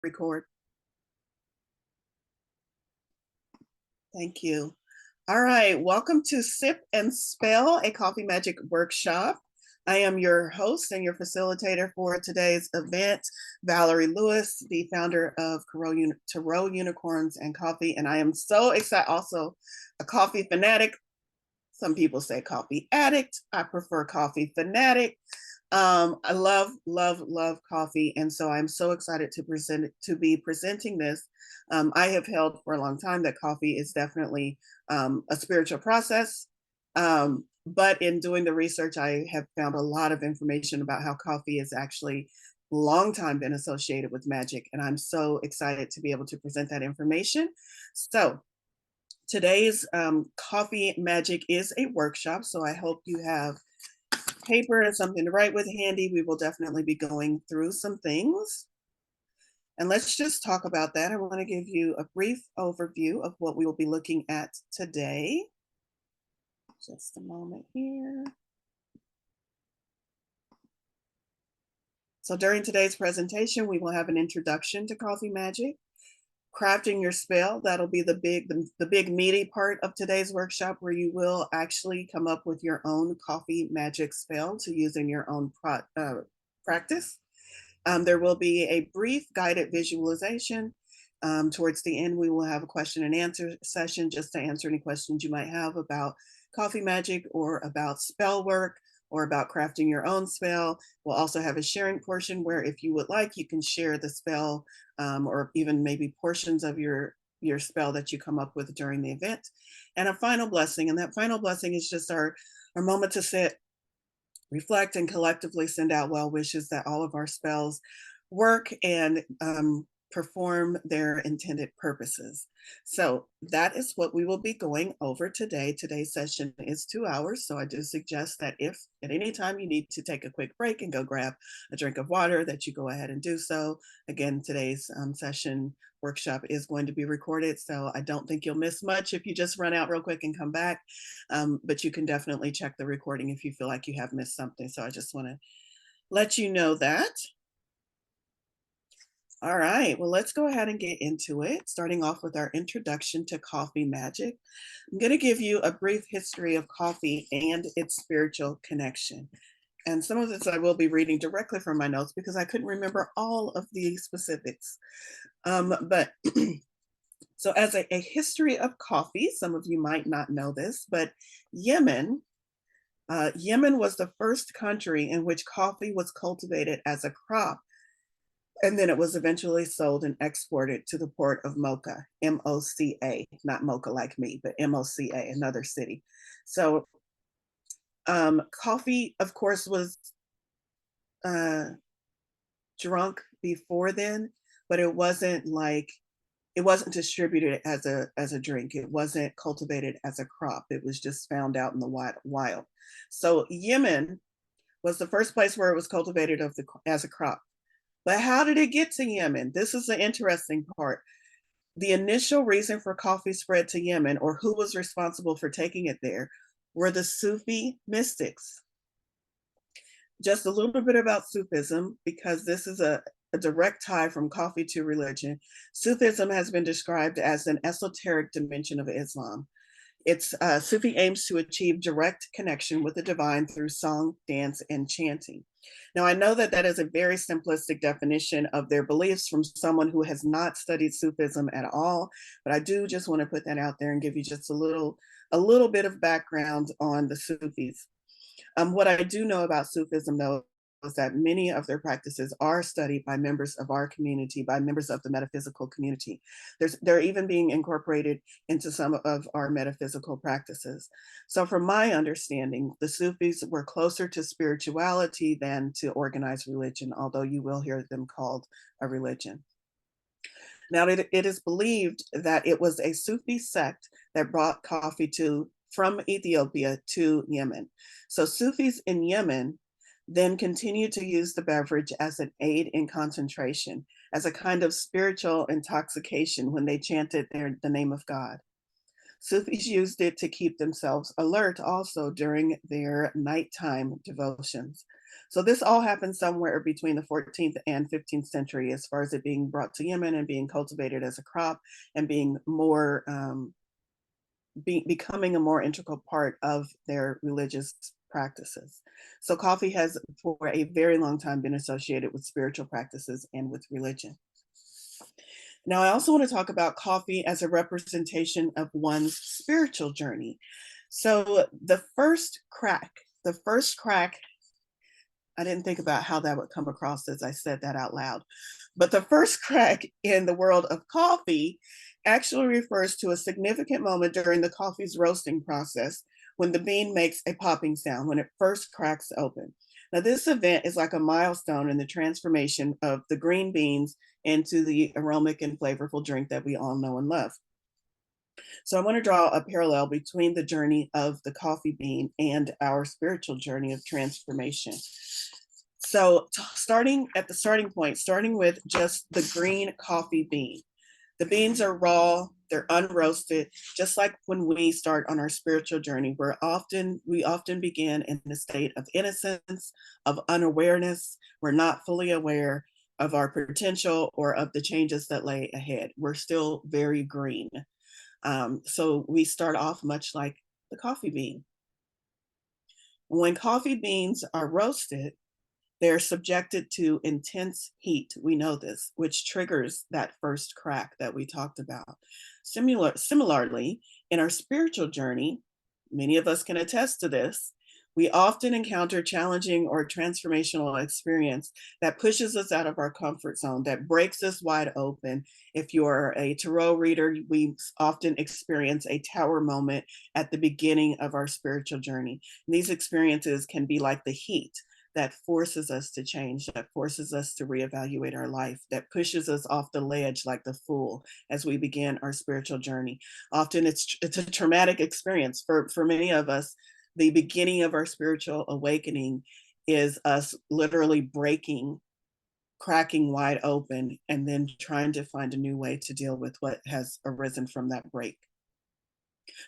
Record. Thank you. All right, welcome to Sip and Spell, a Coffee Magic workshop. I am your host and your facilitator for today's event, Valerie Lewis, the founder of Tarot Unicorns and Coffee. And I am so excited, also a coffee fanatic. Some people say coffee addict. I prefer coffee fanatic. I love coffee, and so I'm so excited to be presenting this. I have held for a long time that coffee is definitely a spiritual process, but in doing the research, I have found a lot of information about how coffee has actually long time been associated with magic, and I'm so excited to be able to present that information. So today's Coffee Magic is a workshop, so I hope you have paper and something to write with handy. We will definitely be going through some things. And let's just talk about that. I want to give you a brief overview of what we will be looking at today. Just a moment here. So during today's presentation, we will have an introduction to Coffee Magic. Crafting your spell, that'll be the big meaty part of today's workshop, where you will actually come up with your own Coffee Magic spell to use in your own practice. There will be a brief guided visualization. Towards the end, we will have a question and answer session just to answer any questions you might have about Coffee Magic or about spell work or about crafting your own spell. We'll also have a sharing portion where, if you would like, you can share the spell or even maybe portions of your spell that you come up with during the event. And a final blessing. And that final blessing is just our moment to sit, reflect, and collectively send out well wishes that all of our spells work and perform their intended purposes. So that is what we will be going over today. Today's session is 2 hours, so I do suggest that if at any time you need to take a quick break and go grab a drink of water, that you go ahead and do so. Again, today's session workshop is going to be recorded, so I don't think you'll miss much if you just run out real quick and come back, but you can definitely check the recording if you feel like you have missed something. So I just want to let you know that. All right, well, let's go ahead and get into it, starting off with our introduction to Coffee Magic. I'm going to give you a brief history of coffee and its spiritual connection. And some of this I will be reading directly from my notes because I couldn't remember all of the specifics. But so as a history of coffee, some of you might not know this, but Yemen was the first country in which coffee was cultivated as a crop. And then it was eventually sold and exported to the port of Mocha, M-O-C-A, not Mocha like me, but M-O-C-A, another city. So coffee, of course, was drunk before then, but it wasn't distributed as a drink. It wasn't cultivated as a crop. It was just found out in the wild. So Yemen was the first place where it was cultivated as a crop. But how did it get to Yemen? This is the interesting part. The initial reason for coffee spread to Yemen, or who was responsible for taking it there, were the Sufi mystics. Just a little bit about Sufism, because this is a direct tie from coffee to religion. Sufism has been described as an esoteric dimension of Islam. Sufi aims to achieve direct connection with the divine through song, dance, and chanting. Now, I know that that is a very simplistic definition of their beliefs from someone who has not studied Sufism at all, but I do just want to put that out there and give you just a little bit of background on the Sufis. What I do know about Sufism, though, is that many of their practices are studied by members of our community, by members of the metaphysical community. They're even being incorporated into some of our metaphysical practices. So from my understanding, the Sufis were closer to spirituality than to organized religion, although you will hear them called a religion. Now, it is believed that it was a Sufi sect that brought coffee from Ethiopia to Yemen. So Sufis in Yemen then continued to use the beverage as an aid in concentration, as a kind of spiritual intoxication when they chanted the name of God. Sufis used it to keep themselves alert also during their nighttime devotions. So this all happened somewhere between the 14th and 15th century, as far as it being brought to Yemen and being cultivated as a crop and being more becoming a more integral part of their religious practices. So coffee has for a very long time been associated with spiritual practices and with religion. Now, I also want to talk about coffee as a representation of one's spiritual journey. So the first crack, I didn't think about how that would come across as I said that out loud. But the first crack in the world of coffee actually refers to a significant moment during the coffee's roasting process when the bean makes a popping sound when it first cracks open. Now, this event is like a milestone in the transformation of the green beans into the aromatic and flavorful drink that we all know and love. So I want to draw a parallel between the journey of the coffee bean and our spiritual journey of transformation. So starting at the starting point, starting with just the green coffee bean. The beans are raw, they're unroasted, just like when we start on our spiritual journey. We often begin in a state of innocence, of unawareness. We're not fully aware of our potential or of the changes that lay ahead. We're still very green. So we start off much like the coffee bean. When coffee beans are roasted, they're subjected to intense heat. We know this, which triggers that first crack that we talked about. Similarly, in our spiritual journey, many of us can attest to this. We often encounter challenging or transformational experience that pushes us out of our comfort zone, that breaks us wide open. If you're a tarot reader, we often experience a tower moment at the beginning of our spiritual journey. And these experiences can be like the heat that forces us to change, that forces us to reevaluate our life, that pushes us off the ledge like the fool as we begin our spiritual journey. Often it's a traumatic experience for many of us. The beginning of our spiritual awakening is us literally breaking, cracking wide open, and then trying to find a new way to deal with what has arisen from that break.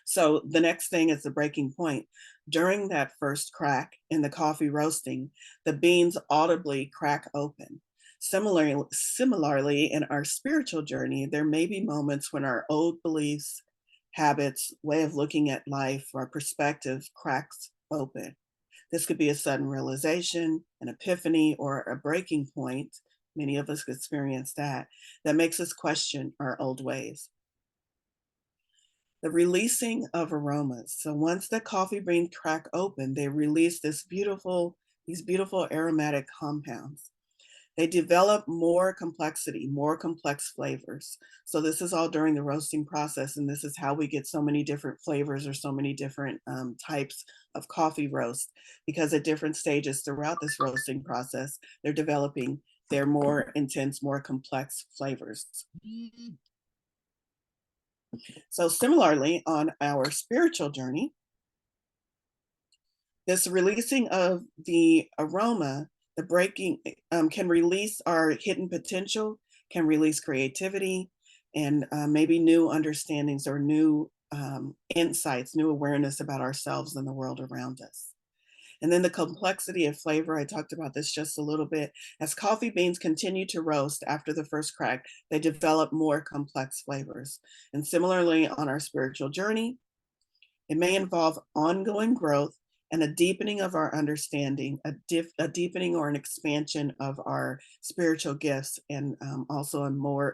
So the next thing is the breaking point. During that first crack in the coffee roasting, the beans audibly crack open. Similarly, in our spiritual journey, there may be moments when our old beliefs, habits, way of looking at life, our perspective cracks open. This could be a sudden realization, an epiphany, or a breaking point. Many of us experience that makes us question our old ways. The releasing of aromas. So once the coffee bean crack open, they release these beautiful aromatic compounds. They develop more complexity, more complex flavors. So this is all during the roasting process, and this is how we get so many different flavors or so many different types of coffee roast, because at different stages throughout this roasting process, they're developing their more intense, more complex flavors. So similarly, on our spiritual journey, this releasing of the aroma, the breaking can release our hidden potential, can release creativity, and maybe new understandings or new insights, new awareness about ourselves and the world around us. And then the complexity of flavor, I talked about this just a little bit. As coffee beans continue to roast after the first crack, they develop more complex flavors. And similarly, on our spiritual journey, it may involve ongoing growth and a deepening of our understanding, a deepening or an expansion of our spiritual gifts, and also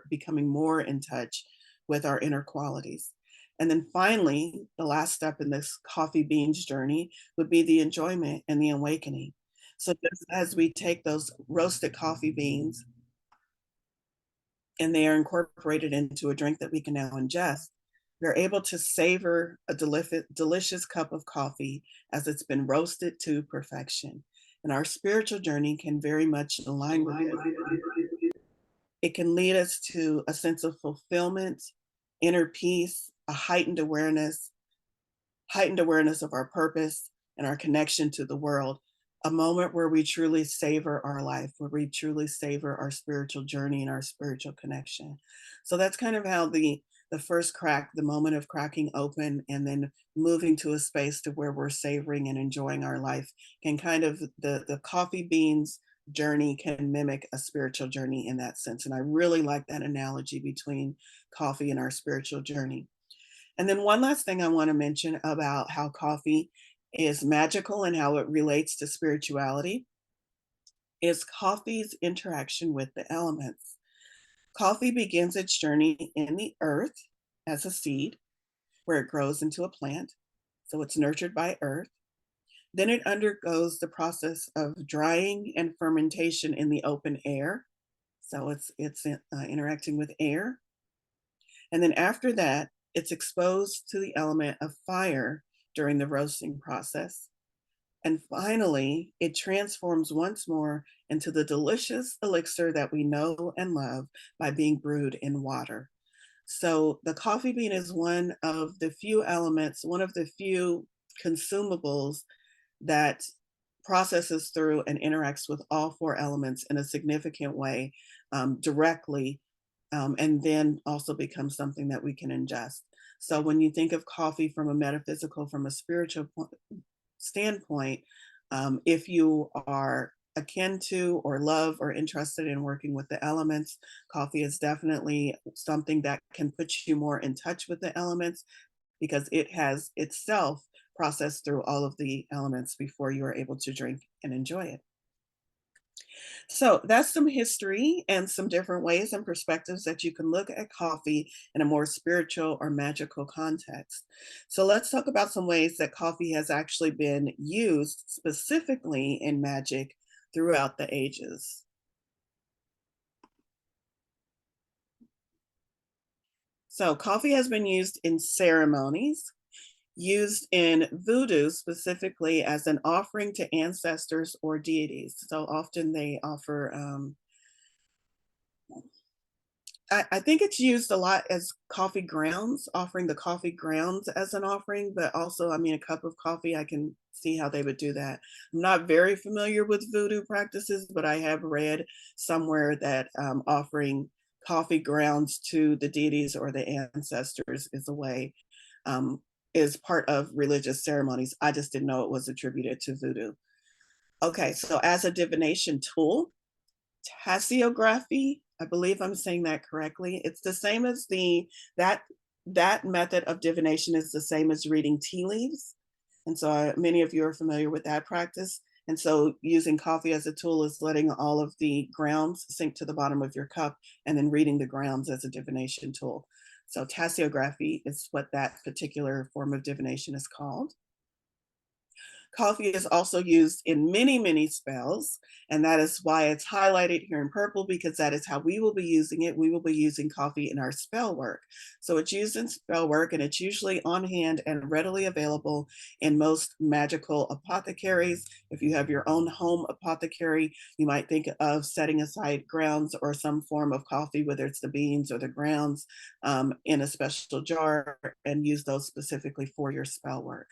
becoming more in touch with our inner qualities. And then finally, the last step in this coffee beans journey would be the enjoyment and the awakening. So just as we take those roasted coffee beans and they are incorporated into a drink that we can now ingest, we're able to savor a delicious cup of coffee as it's been roasted to perfection. And our spiritual journey can very much align with it. It can lead us to a sense of fulfillment, inner peace, a heightened awareness of our purpose and our connection to the world, a moment where we truly savor our life, where we truly savor our spiritual journey and our spiritual connection. So that's kind of how the the first crack, the moment of cracking open, and then moving to a space to where we're savoring and enjoying our life can kind of, the coffee beans journey can mimic a spiritual journey in that sense. And I really like that analogy between coffee and our spiritual journey. And then one last thing I want to mention about how coffee is magical and how it relates to spirituality is coffee's interaction with the elements. Coffee begins its journey in the earth as a seed, where it grows into a plant. So it's nurtured by earth. Then it undergoes the process of drying and fermentation in the open air. So it's interacting with air. And then after that, it's exposed to the element of fire during the roasting process. And finally, it transforms once more into the delicious elixir that we know and love by being brewed in water. So the coffee bean is one of the few elements, one of the few consumables that processes through and interacts with all four elements in a significant way, directly, and then also becomes something that we can ingest. So when you think of coffee from a metaphysical, from a spiritual standpoint, if you are akin to or love or interested in working with the elements, coffee is definitely something that can put you more in touch with the elements because it has itself processed through all of the elements before you are able to drink and enjoy it. So that's some history and some different ways and perspectives that you can look at coffee in a more spiritual or magical context. So let's talk about some ways that coffee has actually been used specifically in magic throughout the ages. So coffee has been used in ceremonies, used in voodoo specifically as an offering to ancestors or deities. So often they offer, I think it's used a lot as coffee grounds, offering the coffee grounds as an offering, but also, I mean, a cup of coffee, I can see how they would do that. I'm not very familiar with voodoo practices, but I have read somewhere that offering coffee grounds to the deities or the ancestors is a way, is part of religious ceremonies. I just didn't know it was attributed to voodoo. Okay, so as a divination tool, tasseography, I believe I'm saying that correctly. It's the same as that that method of divination is the same as reading tea leaves. And so many of you are familiar with that practice. And so using coffee as a tool is letting all of the grounds sink to the bottom of your cup and then reading the grounds as a divination tool. So tasseography is what that particular form of divination is called. Coffee is also used in many, many spells, and that is why it's highlighted here in purple, because that is how we will be using it. We will be using coffee in our spell work. So it's used in spell work, and it's usually on hand and readily available in most magical apothecaries. If you have your own home apothecary, you might think of setting aside grounds or some form of coffee, whether it's the beans or the grounds, in a special jar, and use those specifically for your spell work.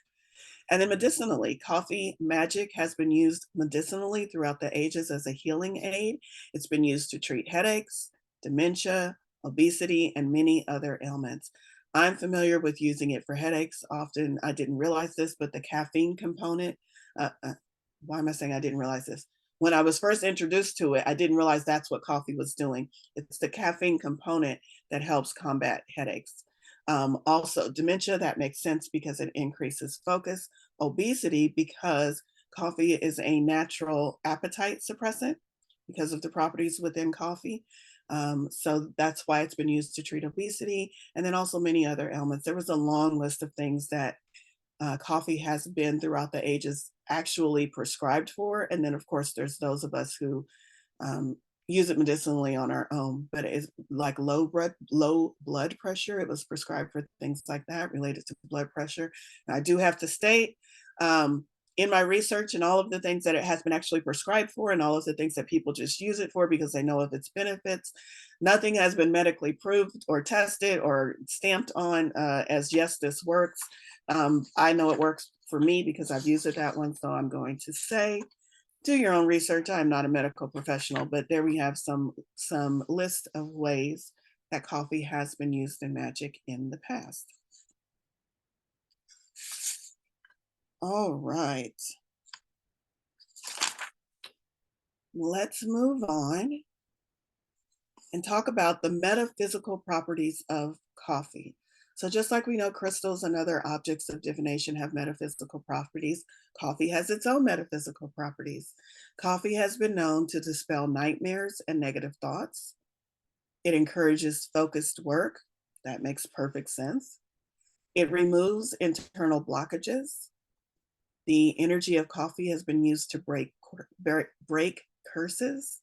And then medicinally, Coffee Magick has been used medicinally throughout the ages as a healing aid. It's been used to treat headaches, dementia, obesity, and many other ailments. I'm familiar with using it for headaches. Often, I didn't realize this, but the caffeine component, uh, uh, why am I saying I didn't realize this? When I was first introduced to it, I didn't realize that's what coffee was doing. It's the caffeine component that helps combat headaches. Also, dementia, that makes sense because it increases focus. Obesity, because coffee is a natural appetite suppressant because of the properties within coffee. So that's why it's been used to treat obesity, and then also many other ailments. There was a long list of things that coffee has been throughout the ages actually prescribed for. And then, of course, there's those of us who um, use it medicinally on our own, but it's like low blood pressure. It was prescribed for things like that related to blood pressure. And I do have to state, in my research and all of the things that it has been actually prescribed for and all of the things that people just use it for because they know of its benefits, nothing has been medically proved or tested or stamped on as yes, this works. I know it works for me because I've used it that one, so I'm going to say do your own research. I'm not a medical professional, but there we have some list of ways that coffee has been used in magic in the past. All right, let's move on and talk about the metaphysical properties of coffee. So just like we know crystals and other objects of divination have metaphysical properties, coffee has its own metaphysical properties. Coffee has been known to dispel nightmares and negative thoughts. It encourages focused work. That makes perfect sense. It removes internal blockages. The energy of coffee has been used to break curses.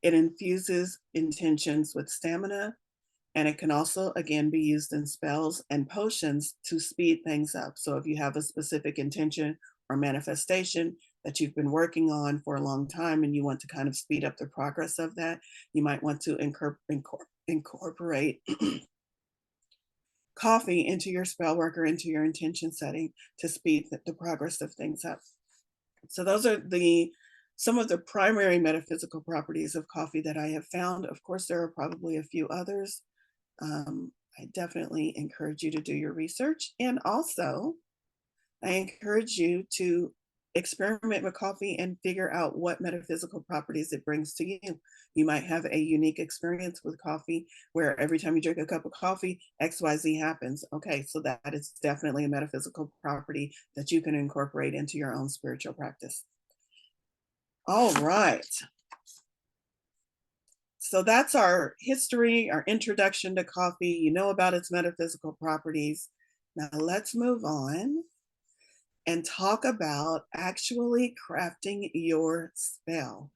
It infuses intentions with stamina, and it can also, again, be used in spells and potions to speed things up. So if you have a specific intention or manifestation that you've been working on for a long time and you want to kind of speed up the progress of that, you might want to incorporate coffee into your spell work or into your intention setting to speed the progress of things up. So those are some of the primary metaphysical properties of coffee that I have found. Of course, there are probably a few others. I definitely encourage you to do your research. And also, I encourage you to experiment with coffee and figure out what metaphysical properties it brings to you. You might have a unique experience with coffee where every time you drink a cup of coffee, XYZ happens. Okay, so that is definitely a metaphysical property that you can incorporate into your own spiritual practice. All right. So that's our history, our introduction to coffee. You know about its metaphysical properties. Now let's move on and talk about actually crafting your spell.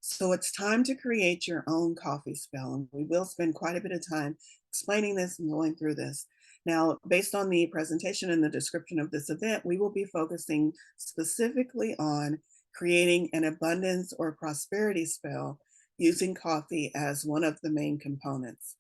So it's time to create your own coffee spell, and we will spend quite a bit of time explaining this and going through this. Now, based on the presentation and the description of this event, we will be focusing specifically on creating an abundance or prosperity spell using coffee as one of the main components.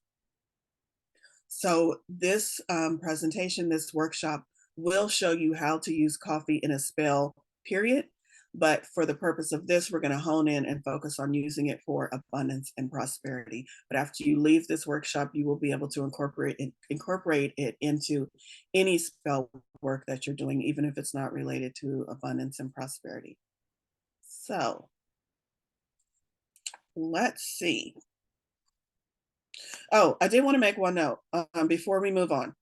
So this presentation, this workshop, will show you how to use coffee in a spell, period. But for the purpose of this, we're going to hone in and focus on using it for abundance and prosperity. But after you leave this workshop, you will be able to incorporate it into any spell work that you're doing, even if it's not related to abundance and prosperity. So let's see. Oh, I did want to make one note before we move on.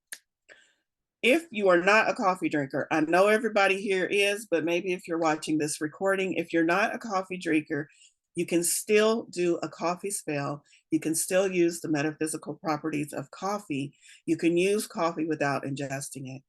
If you are not a coffee drinker, I know everybody here is, but maybe if you're watching this recording, if you're not a coffee drinker, you can still do a coffee spell. You can still use the metaphysical properties of coffee. You can use coffee without ingesting it.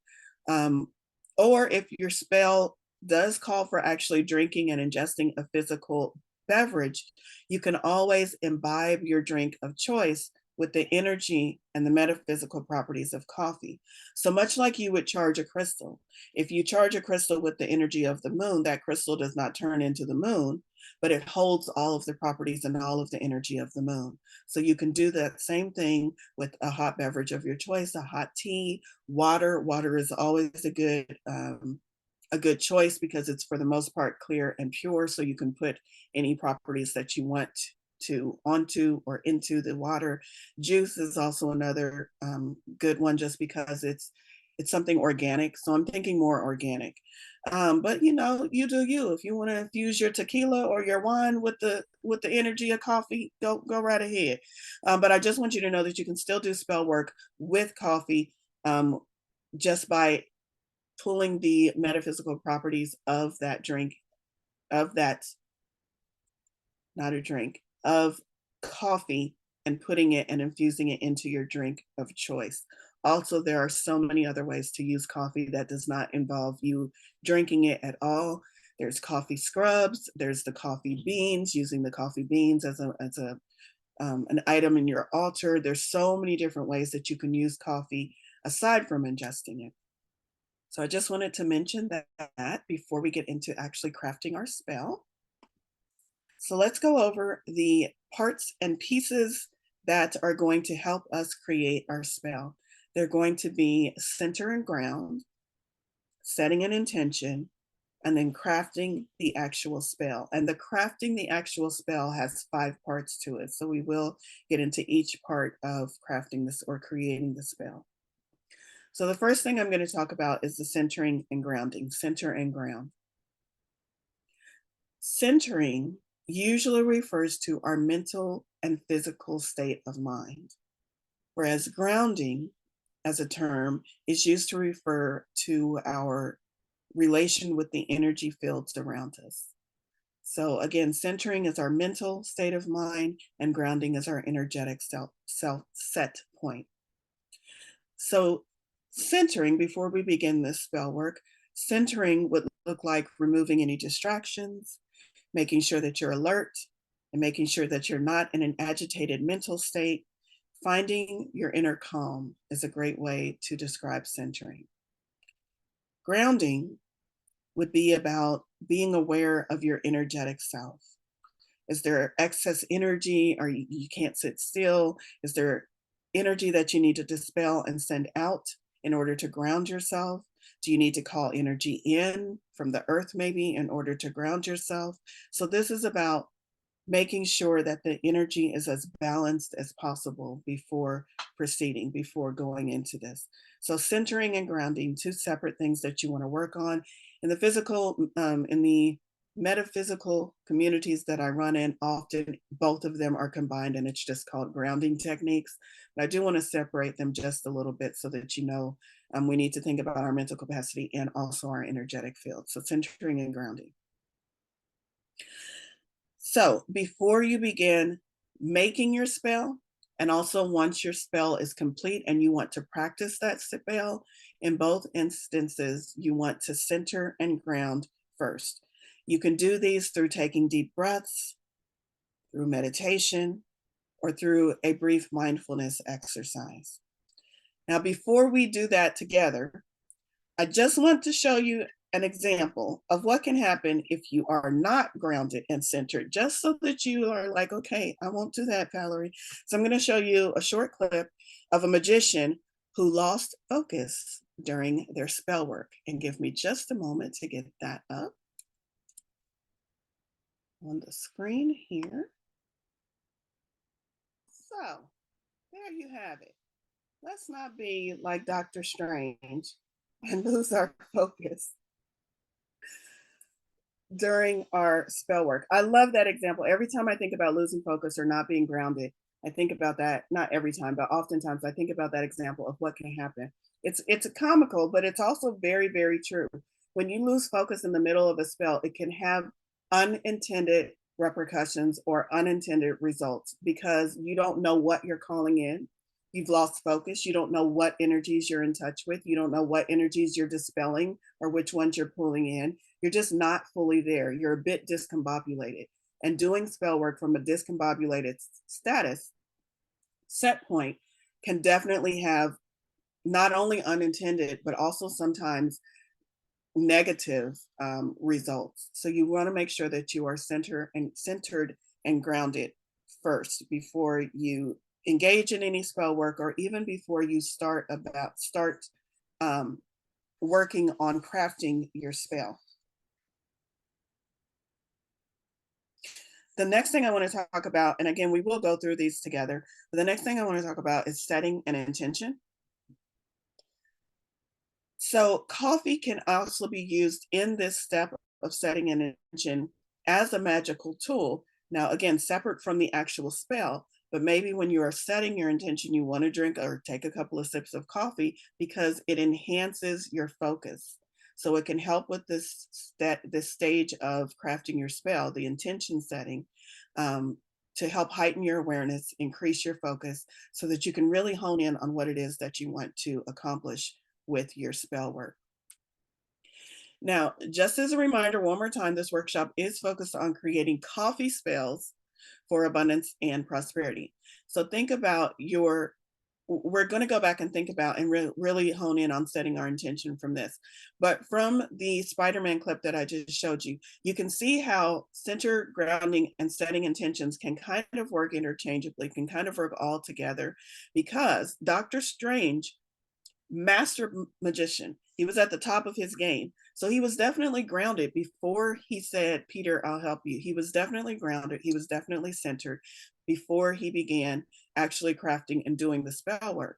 Or if your spell does call for actually drinking and ingesting a physical beverage, you can always imbibe your drink of choice with the energy and the metaphysical properties of coffee. So much like you would charge a crystal, if you charge a crystal with the energy of the moon, that crystal does not turn into the moon, but it holds all of the properties and all of the energy of the moon. So you can do that same thing with a hot beverage of your choice, a hot tea, water. Water is always a good choice because it's for the most part clear and pure. So you can put any properties that you want to onto or into the water. Juice is also another good one just because it's something organic. So I'm thinking more organic. But you know, you do you. If you want to infuse your tequila or your wine with the energy of coffee, go right ahead. But I just want you to know that you can still do spell work with coffee just by pulling the metaphysical properties of that drink, of that, not a drink, of coffee, and putting it and infusing it into your drink of choice. Also, there are so many other ways to use coffee that does not involve you drinking it at all. There's coffee scrubs, there's the coffee beans, using the coffee beans as an item in your altar. There's so many different ways that you can use coffee aside from ingesting it. So I just wanted to mention that before we get into actually crafting our spell. So let's go over the parts and pieces that are going to help us create our spell. They're going to be center and ground, setting an intention, and then crafting the actual spell. And the crafting the actual spell has 5 parts to it. So we will get into each part of crafting this or creating the spell. So the first thing I'm going to talk about is the centering and grounding, center and ground. Centering usually refers to our mental and physical state of mind, whereas grounding as a term is used to refer to our relation with the energy fields around us. So again, centering is our mental state of mind and grounding is our energetic self set point. So centering, before we begin this spell work, centering would look like removing any distractions, making sure that you're alert, and making sure that you're not in an agitated mental state. Finding your inner calm is a great way to describe centering. Grounding would be about being aware of your energetic self. Is there excess energy or you can't sit still? Is there energy that you need to dispel and send out in order to ground yourself? Do you need to call energy in from the earth maybe in order to ground yourself? So this is about making sure that the energy is as balanced as possible before proceeding, before going into this. So centering and grounding, 2 separate things that you want to work on. In the physical, in the metaphysical communities that I run in, often both of them are combined and it's just called grounding techniques. But I do want to separate them just a little bit so that you know we need to think about our mental capacity and also our energetic field. So centering and grounding. So before you begin making your spell, and also once your spell is complete and you want to practice that spell, in both instances, you want to center and ground first. You can do these through taking deep breaths, through meditation, or through a brief mindfulness exercise. Now, before we do that together, I just want to show you an example of what can happen if you are not grounded and centered, just so that you are like, okay, I won't do that, Valerie. So I'm going to show you a short clip of a magician who lost focus during their spell work. And give me just a moment to get that up on the screen here. So there you have it. Let's not be like Dr. Strange and lose our focus during our spell work. I love that example. Every time I think about losing focus or not being grounded, I think about that, not every time, but oftentimes I think about that example of what can happen. It's a comical, but it's also very, very true. When you lose focus in the middle of a spell, it can have unintended repercussions or unintended results because you don't know what you're calling in. You've lost focus. You don't know what energies you're in touch with. You don't know what energies you're dispelling or which ones you're pulling in. You're just not fully there. You're a bit discombobulated. And doing spell work from a discombobulated status set point can definitely have not only unintended, but also sometimes negative results. So you want to make sure that you are centered and grounded first before you engage in any spell work or even before you start working on crafting your spell. The next thing I want to talk about, and again, we will go through these together, but the next thing I want to talk about is setting an intention. So coffee can also be used in this step of setting an intention as a magical tool. Now, again, separate from the actual spell, but maybe when you are setting your intention, you want to drink or take a couple of sips of coffee because it enhances your focus. So it can help with this stage of crafting your spell, the intention setting, to help heighten your awareness, increase your focus so that you can really hone in on what it is that you want to accomplish with your spell work. Now, just as a reminder, one more time, this workshop is focused on creating coffee spells for abundance and prosperity. So think about we're going to go back and think about and really hone in on setting our intention from this. But from the Spider-Man clip that I just showed you, you can see how center, grounding, and setting intentions can kind of work interchangeably, can kind of work all together because Dr. Strange, master magician, he was at the top of his game. So he was definitely grounded before he said, Peter, I'll help you. He was definitely grounded. He was definitely centered before he began actually crafting and doing the spell work.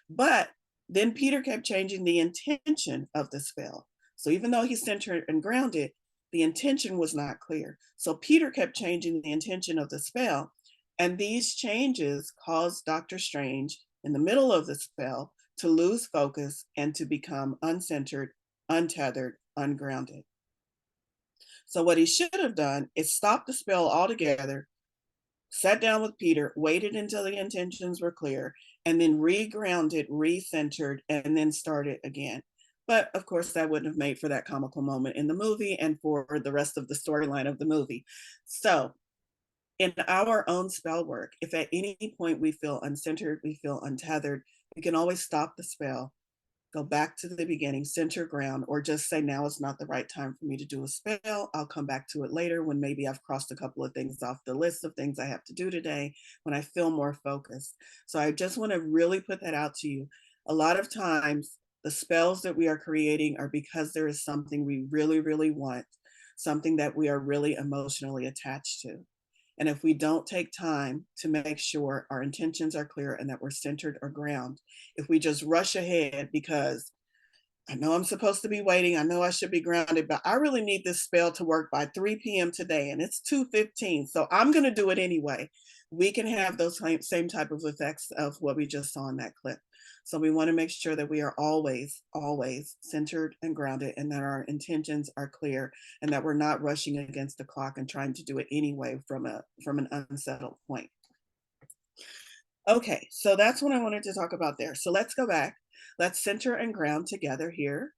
But then Peter kept changing the intention of the spell. So even though he's centered and grounded, the intention was not clear. So Peter kept changing the intention of the spell. And these changes caused Dr. Strange in the middle of the spell to lose focus and to become uncentered, untethered, ungrounded. So what he should have done is stop the spell altogether, sat down with Peter, waited until the intentions were clear, and then regrounded, recentered, and then started again. But of course, that wouldn't have made for that comical moment in the movie and for the rest of the storyline of the movie. So in our own spell work, if at any point we feel uncentered, we feel untethered, we can always stop the spell, go back to the beginning, center ground, or just say, now is not the right time for me to do a spell. I'll come back to it later when maybe I've crossed a couple of things off the list of things I have to do today, when I feel more focused. So I just want to really put that out to you. A lot of times, the spells that we are creating are because there is something we really, really want, something that we are really emotionally attached to. And if we don't take time to make sure our intentions are clear and that we're centered or ground, if we just rush ahead because I know I'm supposed to be waiting, I know I should be grounded, but I really need this spell to work by 3 p.m. today and it's 2:15, so I'm going to do it anyway. We can have those same type of effects of what we just saw in that clip. So we want to make sure that we are always, always centered and grounded and that our intentions are clear and that we're not rushing against the clock and trying to do it anyway from an unsettled point. Okay, so that's what I wanted to talk about there. So let's go back. Let's center and ground together here.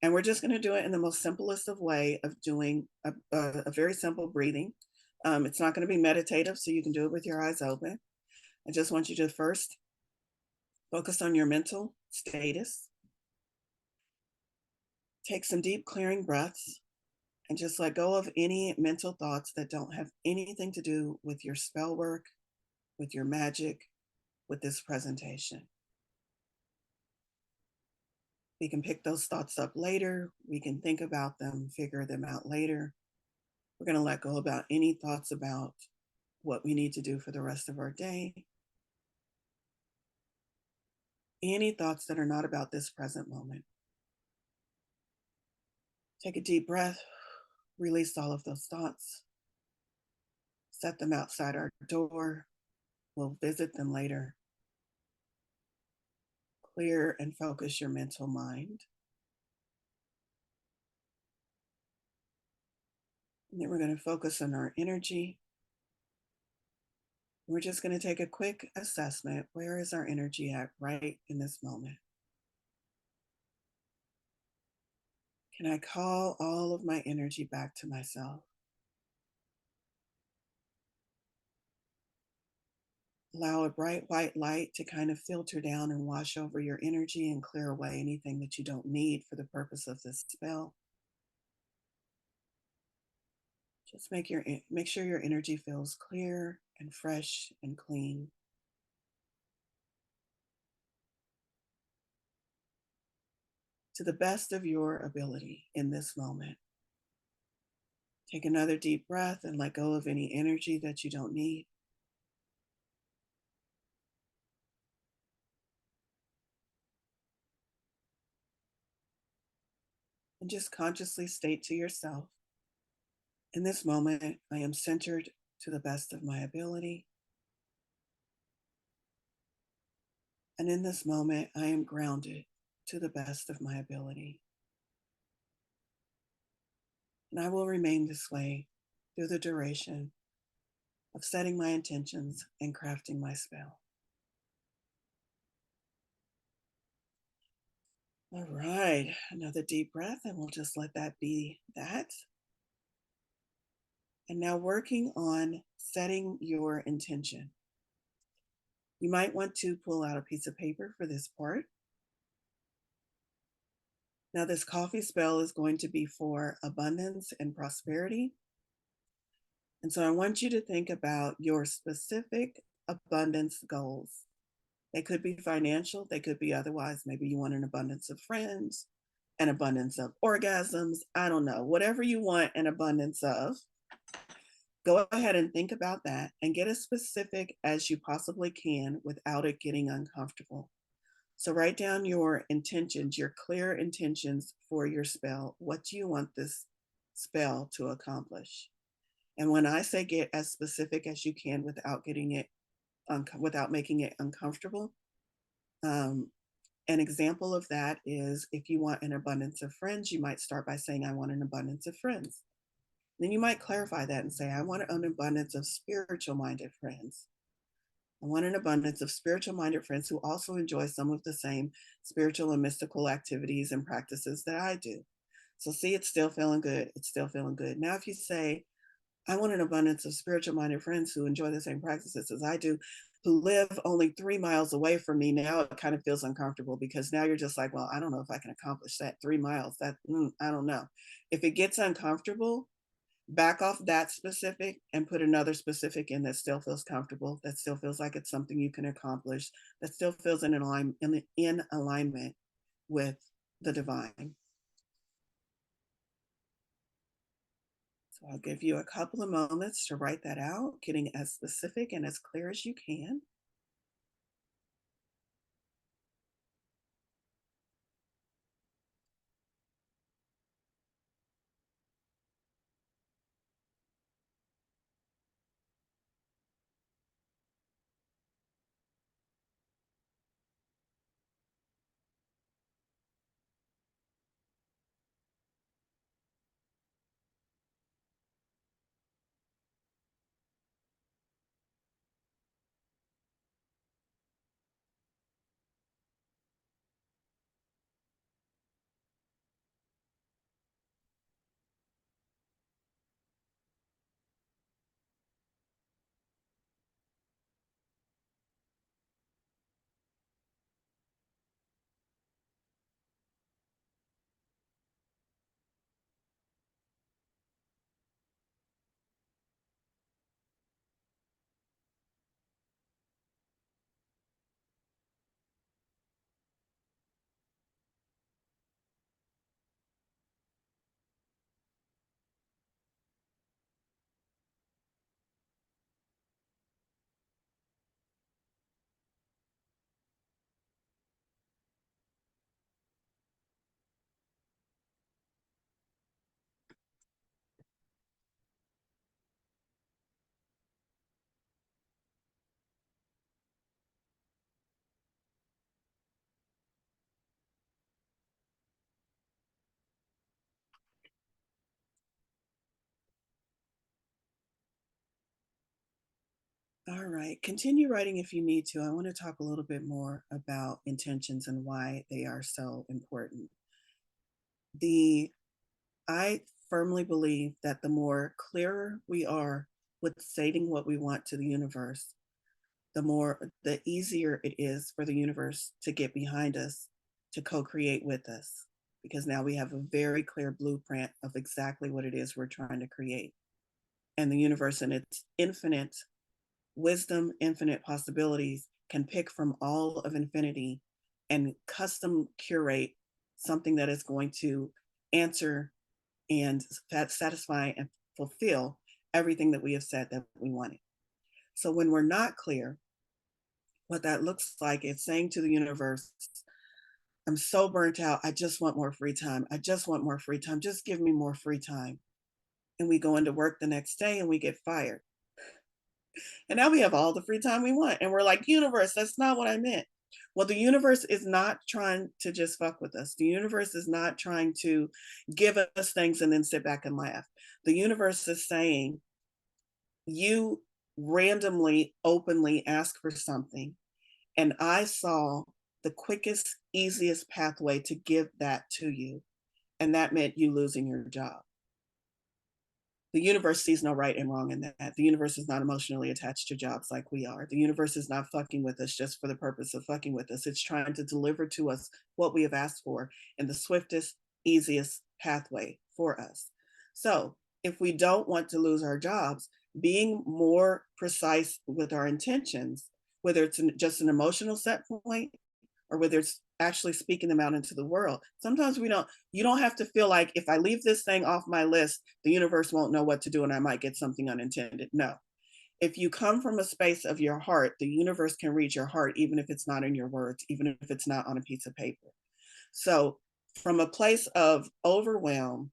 And we're just going to do it in the most simplest of way of doing a very simple breathing. It's not going to be meditative, so you can do it with your eyes open. I just want you to first focus on your mental status. Take some deep clearing breaths and just let go of any mental thoughts that don't have anything to do with your spell work, with your magic, with this presentation. We can pick those thoughts up later. We can think about them, figure them out later. We're going to let go about any thoughts about what we need to do for the rest of our day. Any thoughts that are not about this present moment. Take a deep breath, release all of those thoughts, set them outside our door. We'll visit them later. Clear and focus your mental mind. And then we're going to focus on our energy. We're just going to take a quick assessment. Where is our energy at right in this moment? Can I call all of my energy back to myself? Allow a bright white light to kind of filter down and wash over your energy and clear away anything that you don't need for the purpose of this spell. Just make sure your energy feels clear and fresh and clean. To the best of your ability in this moment. Take another deep breath and let go of any energy that you don't need. And just consciously state to yourself, in this moment, I am centered to the best of my ability. And in this moment, I am grounded to the best of my ability. And I will remain this way through the duration of setting my intentions and crafting my spell. All right, another deep breath, and we'll just let that be that. And now working on setting your intention. You might want to pull out a piece of paper for this part. Now, this coffee spell is going to be for abundance and prosperity. And so I want you to think about your specific abundance goals. They could be financial, they could be otherwise. Maybe you want an abundance of friends, an abundance of orgasms, I don't know, whatever you want an abundance of, go ahead and think about that and get as specific as you possibly can without it getting uncomfortable. So write down your intentions, your clear intentions for your spell. What do you want this spell to accomplish? And when I say get as specific as you can without getting it, without making it uncomfortable, um, an example of that is if you want an abundance of friends, you might start by saying, I want an abundance of friends. Then you might clarify that and say, I want an abundance of spiritual minded friends. I want an abundance of spiritual minded friends who also enjoy some of the same spiritual and mystical activities and practices that I do. So, see, it's still feeling good. It's still feeling good. Now, if you say, I want an abundance of spiritual minded friends who enjoy the same practices as I do, who live only 3 miles away from me, now it kind of feels uncomfortable because now you're just like, well, I don't know if I can accomplish that 3 miles. I don't know. If it gets uncomfortable, back off that specific and put another specific in that still feels comfortable, that still feels like it's something you can accomplish, that still feels in alignment with the divine. So I'll give you a couple of moments to write that out, getting as specific and as clear as you can. All right, continue writing if you need to. I want to talk a little bit more about intentions and why they are so important. The I firmly believe that the more clearer we are with stating what we want to the universe, the easier it is for the universe to get behind us, to co-create with us, because now we have a very clear blueprint of exactly what it is we're trying to create. And the universe in its infinite wisdom, infinite possibilities, can pick from all of infinity and custom curate something that is going to answer and satisfy and fulfill everything that we have said that we wanted. So when we're not clear, what that looks like is saying to the universe, I'm so burnt out. I just want more free time. I just want more free time. Just give me more free time. And we go into work the next day and we get fired. And now we have all the free time we want. And we're like, universe, that's not what I meant. Well, the universe is not trying to just fuck with us. The universe is not trying to give us things and then sit back and laugh. The universe is saying, you randomly, openly ask for something. And I saw the quickest, easiest pathway to give that to you. And that meant you losing your job. The universe sees no right and wrong in that. The universe is not emotionally attached to jobs like we are. The universe is not fucking with us just for the purpose of fucking with us. It's trying to deliver to us what we have asked for in the swiftest, easiest pathway for us. So if we don't want to lose our jobs, being more precise with our intentions, whether it's just an emotional set point or whether it's actually speaking them out into the world. Sometimes you don't have to feel like if I leave this thing off my list, the universe won't know what to do and I might get something unintended. No. If you come from a space of your heart, the universe can read your heart, even if it's not in your words, even if it's not on a piece of paper. So, from a place of overwhelm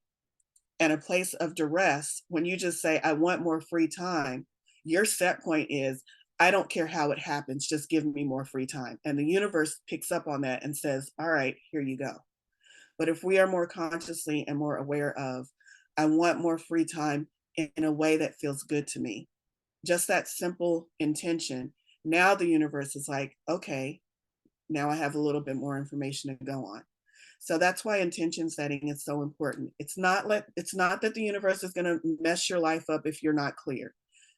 and a place of duress, when you just say, I want more free time, your set point is, I don't care how it happens, just give me more free time. And the universe picks up on that and says, all right, here you go. But if we are more consciously and more aware of, I want more free time in a way that feels good to me, just that simple intention, now the universe is like, okay, now I have a little bit more information to go on. So that's why intention setting is so important. It's not that the universe is going to mess your life up if you're not clear.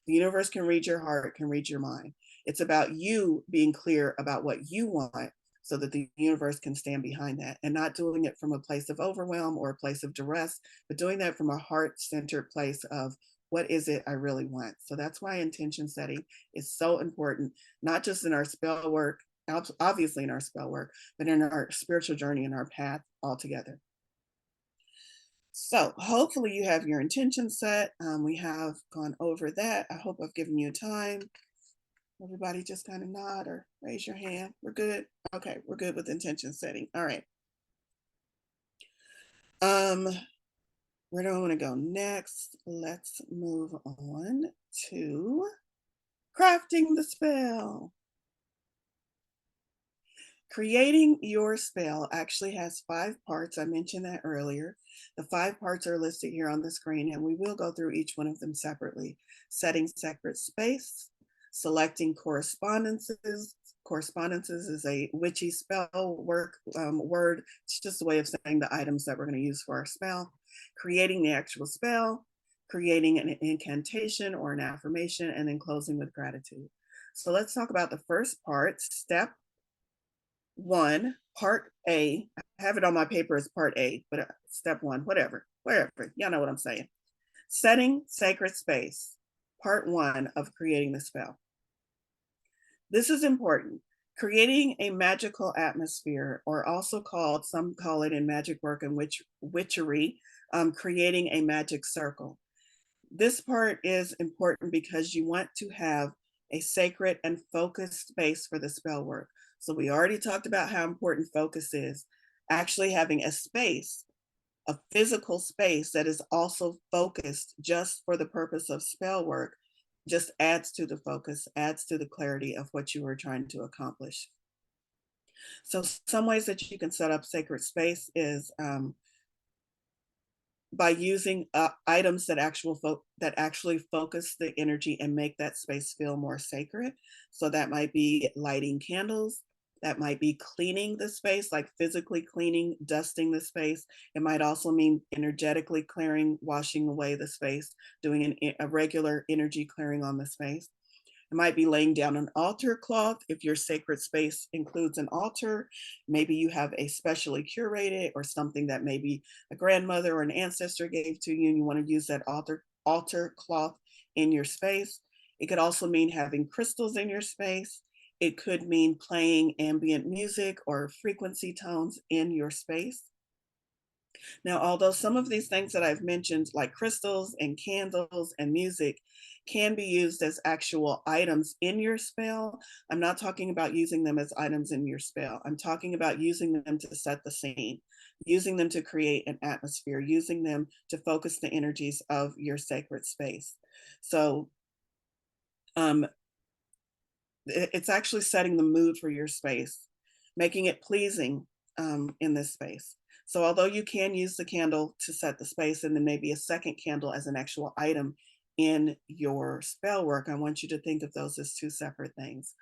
The universe can read your heart, can read your mind. It's about you being clear about what you want so that the universe can stand behind that, and not doing it from a place of overwhelm or a place of duress, but doing that from a heart-centered place of what is it I really want. So that's why intention setting is so important, not just in our spell work, obviously in our spell work, but in our spiritual journey and our path altogether. So hopefully you have your intention set. We have gone over that. I hope I've given you time. Everybody just kind of nod or raise your hand. We're good. Okay, we're good with intention setting. All right. Where do I want to go next? Let's move on to crafting the spell. Creating your spell actually has 5 parts. I mentioned that earlier. The 5 parts are listed here on the screen, and we will go through each one of them separately. Setting sacred space, selecting correspondences. Correspondences is a witchy spell work word. It's just a way of saying the items that we're going to use for our spell. Creating the actual spell, creating an incantation or an affirmation, and then closing with gratitude. So let's talk about the first part, step 1, part A. I have it on my paper as part A, but step 1, whatever, wherever, y'all know what I'm saying. Setting sacred space, part 1 of creating the spell. This is important. Creating a magical atmosphere, or also called, some call it in magic work and witchery, creating a magic circle. This part is important because you want to have a sacred and focused space for the spell work. So we already talked about how important focus is. Actually having a space, a physical space that is also focused just for the purpose of spell work, just adds to the focus, adds to the clarity of what you were trying to accomplish. So some ways that you can set up sacred space is by using items that actually focus the energy and make that space feel more sacred. So that might be lighting candles. That might be cleaning the space, like physically cleaning, dusting the space. It might also mean energetically clearing, washing away the space, doing a regular energy clearing on the space. It might be laying down an altar cloth if your sacred space includes an altar. Maybe you have a specially curated or something that maybe a grandmother or an ancestor gave to you and you want to use that altar cloth in your space. It could also mean having crystals in your space. It could mean playing ambient music or frequency tones in your space. Now, although some of these things that I've mentioned, like crystals and candles and music, can be used as actual items in your spell, I'm not talking about using them as items in your spell. I'm talking about using them to set the scene, using them to create an atmosphere, using them to focus the energies of your sacred space. So it's actually setting the mood for your space, making it pleasing in this space. So although you can use the candle to set the space and then maybe a second candle as an actual item in your spell work, I want you to think of those as 2 separate things.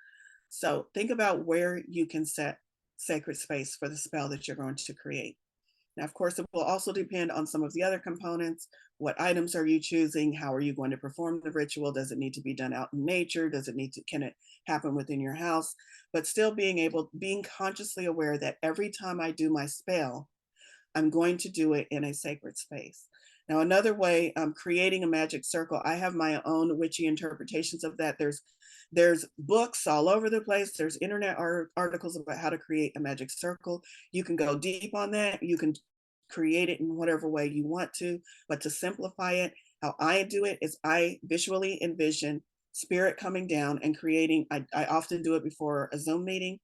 So think about where you can set sacred space for the spell that you're going to create. Now, of course, it will also depend on some of the other components. What items are you choosing? How are you going to perform the ritual? Does it need to be done out in nature? Can it happen within your house? But still being consciously aware that every time I do my spell, I'm going to do it in a sacred space. Now, another way, creating a magic circle, I have my own witchy interpretations of that. There's books all over the place. There's internet articles about how to create a magic circle. You can go deep on that. You can create it in whatever way you want to, but to simplify it, how I do it is I visually envision spirit coming down and creating, I often do it before a Zoom meeting,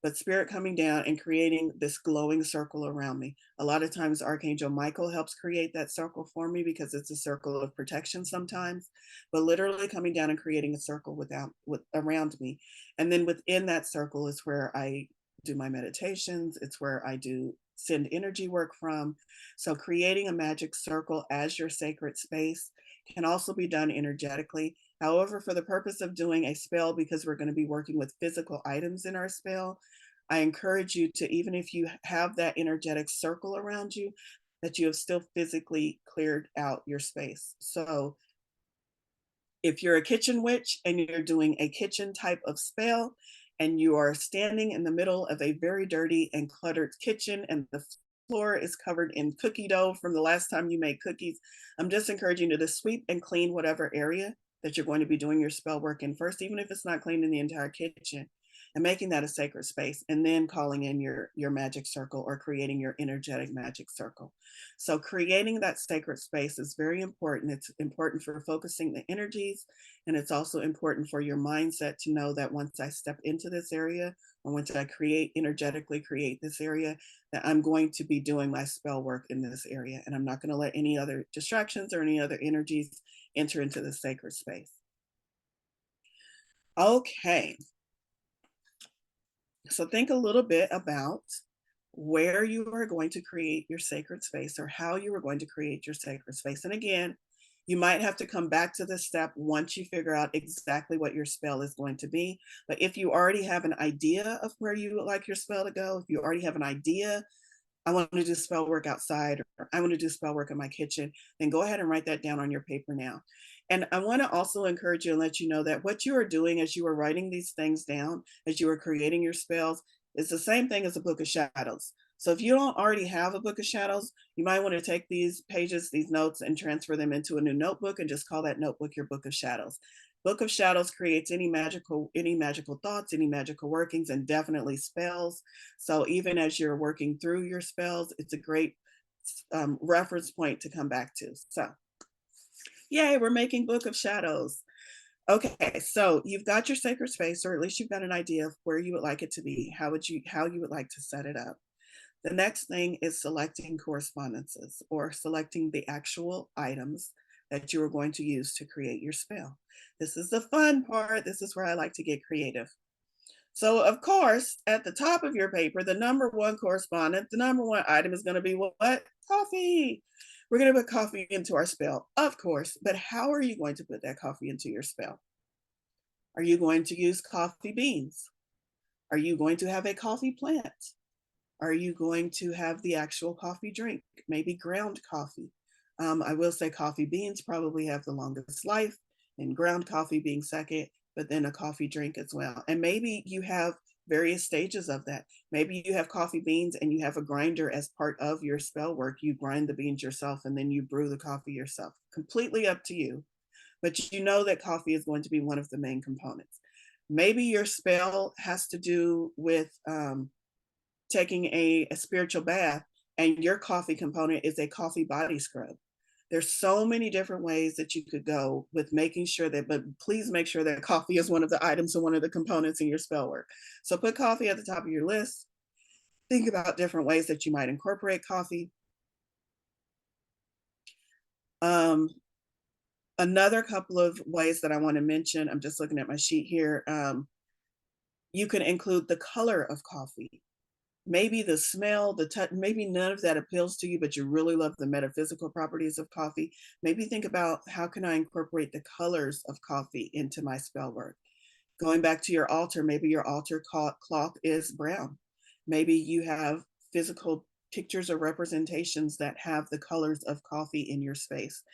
but spirit coming down and creating this glowing circle around me. A lot of times Archangel Michael helps create that circle for me because it's a circle of protection sometimes, but literally coming down and creating a circle around me. And then within that circle is where I do my meditations. It's where I do send energy work from. So creating a magic circle as your sacred space can also be done energetically. However, for the purpose of doing a spell, because we're going to be working with physical items in our spell, I encourage you to, even if you have that energetic circle around you, that you have still physically cleared out your space. So if you're a kitchen witch and you're doing a kitchen type of spell and you are standing in the middle of a very dirty and cluttered kitchen and the floor is covered in cookie dough from the last time you made cookies, I'm just encouraging you to sweep and clean whatever area that you're going to be doing your spell work in first, even if it's not cleaning the entire kitchen, and making that a sacred space, and then calling in your magic circle or creating your energetic magic circle. So creating that sacred space is very important. It's important for focusing the energies, and it's also important for your mindset to know that once I step into this area, or once I energetically create this area, that I'm going to be doing my spell work in this area, and I'm not going to let any other distractions or any other energies enter into the sacred space. Okay, so think a little bit about where you are going to create your sacred space or how you are going to create your sacred space. And again, you might have to come back to this step once you figure out exactly what your spell is going to be. But if you already have an idea of where you would like your spell to go, if you already have an idea, I want to do spell work outside, or I want to do spell work in my kitchen, then go ahead and write that down on your paper now. And I want to also encourage you and let you know that what you are doing as you are writing these things down, as you are creating your spells, is the same thing as a book of shadows. So if you don't already have a book of shadows, you might want to take these pages, these notes, and transfer them into a new notebook and just call that notebook your book of shadows. Book of Shadows creates any magical thoughts, any magical workings, and definitely spells. So even as you're working through your spells, it's a great reference point to come back to. So yay, we're making Book of Shadows. Okay, so you've got your sacred space, or at least you've got an idea of where you would like it to be, how you would like to set it up. The next thing is selecting correspondences, or selecting the actual items that you are going to use to create your spell. This is the fun part. This is where I like to get creative. So of course, at the top of your paper, the number one correspondent, the number one item is going to be what? Coffee. We're going to put coffee into our spell, of course, but how are you going to put that coffee into your spell? Are you going to use coffee beans? Are you going to have a coffee plant? Are you going to have the actual coffee drink, maybe ground coffee? I will say coffee beans probably have the longest life, and ground coffee being second, but then a coffee drink as well. And maybe you have various stages of that. Maybe you have coffee beans and you have a grinder as part of your spell work. You grind the beans yourself and then you brew the coffee yourself. Completely up to you. But you know that coffee is going to be one of the main components. Maybe your spell has to do with taking a spiritual bath, and your coffee component is a coffee body scrub. There's so many different ways that you could go with making sure that, but please make sure that coffee is one of the items and one of the components in your spell work. So put coffee at the top of your list. Think about different ways that you might incorporate coffee. Another couple of ways that I want to mention, I'm just looking at my sheet here. You can include the color of coffee. Maybe the smell, the touch, maybe none of that appeals to you, but you really love the metaphysical properties of coffee. Maybe think about, how can I incorporate the colors of coffee into my spell work? Going back to your altar, maybe your altar cloth is brown. Maybe you have physical pictures or representations that have the colors of coffee in your space.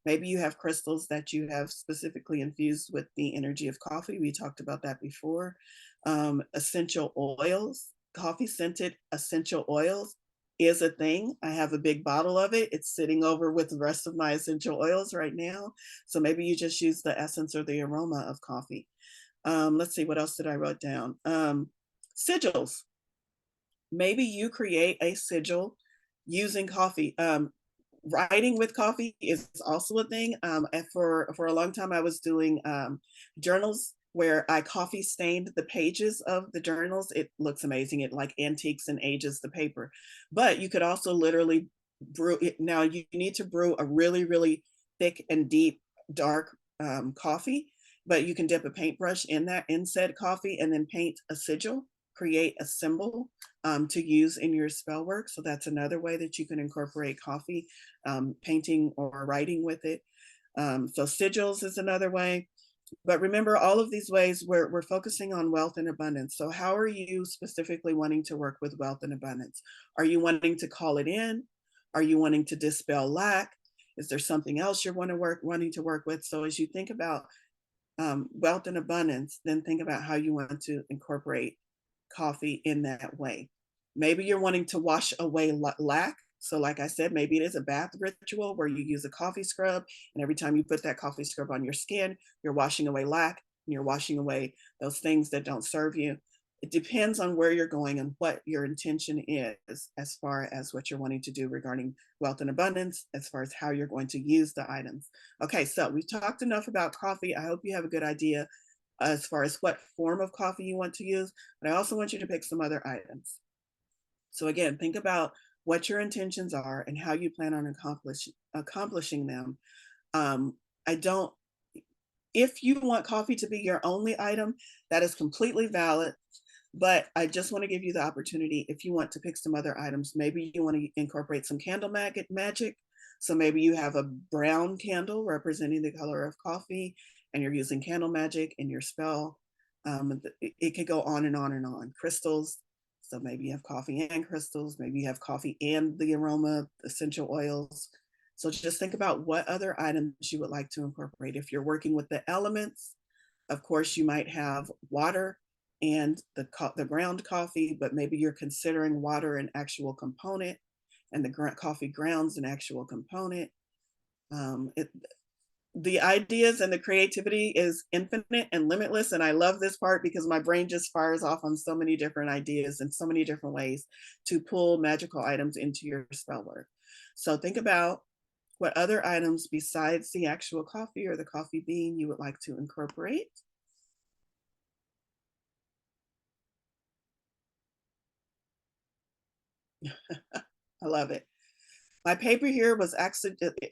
Maybe you have crystals that you have specifically infused with the energy of coffee. We talked about that before. Essential oils, coffee scented essential oils is a thing. I have a big bottle of it. It's sitting over with the rest of my essential oils right now. So maybe you just use the essence or the aroma of coffee. Let's see, what else did I write down? Sigils. Maybe you create a sigil using coffee. Writing with coffee is also a thing. And for a long time, I was doing journals where I coffee stained the pages of the journals. It looks amazing. It like antiques and ages the paper. But you could also literally brew it. Now you need to brew a really, really thick and deep, dark coffee, but you can dip a paintbrush in that in said coffee and then paint a sigil, create a symbol to use in your spell work. So that's another way that you can incorporate coffee, painting or writing with it. So sigils is another way. But remember, all of these ways we're focusing on wealth and abundance. So how are you specifically wanting to work with wealth and abundance? Are you wanting to call it in? Are you wanting to dispel lack? Is there something else you're wanting to work with? So as you think about wealth and abundance, then think about how you want to incorporate coffee in that way. Maybe you're wanting to wash away lack. So like I said, maybe it is a bath ritual where you use a coffee scrub, and every time you put that coffee scrub on your skin, you're washing away lack and you're washing away those things that don't serve you. It depends on where you're going and what your intention is as far as what you're wanting to do regarding wealth and abundance, as far as how you're going to use the items. Okay, so we've talked enough about coffee. I hope you have a good idea as far as what form of coffee you want to use, but I also want you to pick some other items. So again, think about what your intentions are and how you plan on accomplishing them. I don't, if you want coffee to be your only item, that is completely valid. But I just want to give you the opportunity, if you want to pick some other items, maybe you want to incorporate some candle magic. So maybe you have a brown candle representing the color of coffee, and you're using candle magic in your spell. It could go on and on and on. Crystals. So maybe you have coffee and crystals. Maybe you have coffee and the aroma, essential oils. So just think about what other items you would like to incorporate. If you're working with the elements, of course, you might have water and the ground coffee, but maybe you're considering water an actual component and the coffee grounds an actual component. The ideas and the creativity is infinite and limitless. And I love this part because my brain just fires off on so many different ideas and so many different ways to pull magical items into your spell work. So think about what other items besides the actual coffee or the coffee bean you would like to incorporate. I love it. My paper here was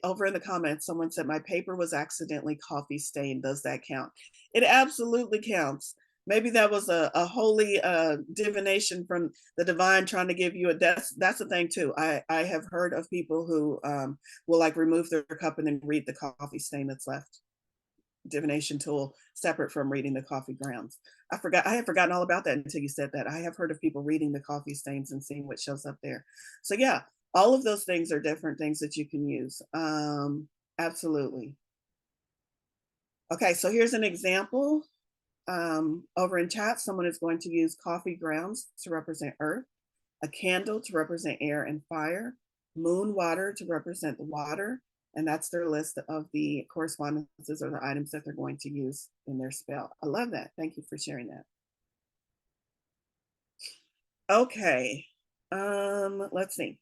over in the comments. Someone said my paper was accidentally coffee stained. Does that count? It absolutely counts. Maybe that was a holy divination from the divine trying to give you a. That's the thing too. I have heard of people who will like remove their cup and then read the coffee stain that's left. Divination tool separate from reading the coffee grounds. I had forgotten all about that until you said that. I have heard of people reading the coffee stains and seeing what shows up there. So yeah, all of those things are different things that you can use. Absolutely. Okay, so here's an example. Over in chat, someone is going to use coffee grounds to represent earth, a candle to represent air and fire, moon water to represent the water, and that's their list of the correspondences or the items that they're going to use in their spell. I love that. Thank you for sharing that. Okay, let's see.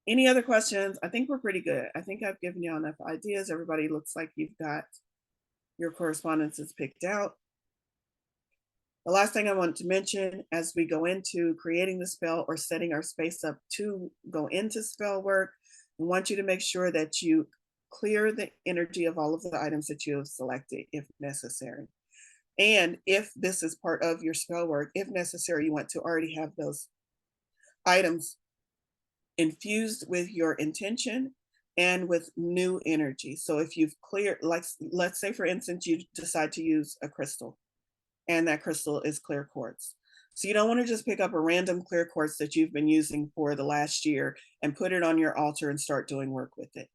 Any other questions? I think we're pretty good. I think I've given you enough ideas. Everybody looks like you've got your correspondences picked out. The last thing I want to mention as we go into creating the spell or setting our space up to go into spell work, I want you to make sure that you clear the energy of all of the items that you have selected if necessary. And if this is part of your spell work, if necessary, you want to already have those items infused with your intention and with new energy. So if you've cleared, like, let's say for instance, you decide to use a crystal and that crystal is clear quartz. So you don't want to just pick up a random clear quartz that you've been using for the last year and put it on your altar and start doing work with it.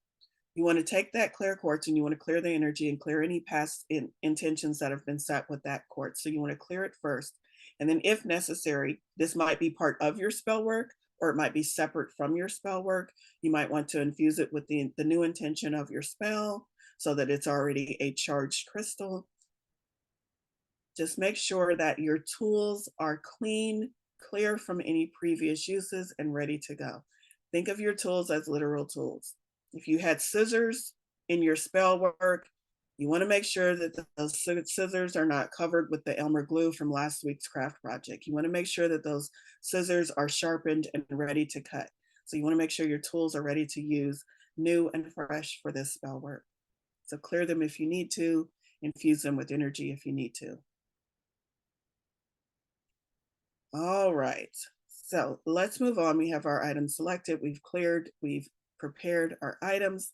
You want to take that clear quartz and you want to clear the energy and clear any past intentions that have been set with that quartz. So you want to clear it first. And then if necessary, this might be part of your spell work or it might be separate from your spell work. You might want to infuse it with the new intention of your spell so that it's already a charged crystal. Just make sure that your tools are clean, clear from any previous uses, and ready to go. Think of your tools as literal tools. If you had scissors in your spell work, you want to make sure that those scissors are not covered with the Elmer glue from last week's craft project. You want to make sure that those scissors are sharpened and ready to cut. So you want to make sure your tools are ready to use, new and fresh for this spell work. So clear them if you need to, infuse them with energy if you need to. All right, so let's move on. We have our items selected, we've cleared, we've prepared our items.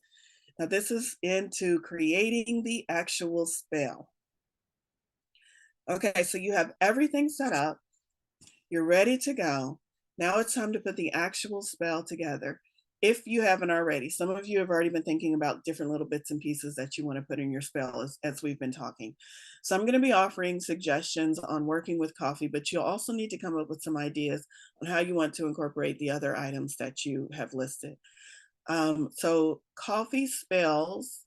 Now this is into creating the actual spell. Okay, so you have everything set up, you're ready to go. Now it's time to put the actual spell together. If you haven't already, some of you have already been thinking about different little bits and pieces that you want to put in your spell as we've been talking. So I'm going to be offering suggestions on working with coffee, but you'll also need to come up with some ideas on how you want to incorporate the other items that you have listed. So coffee spells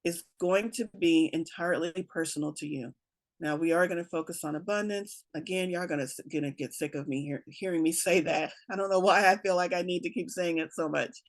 is going to be entirely personal to you. Now we are going to focus on abundance. Again, y'all going to get sick of me hearing me say that. I don't know why I feel like I need to keep saying it so much.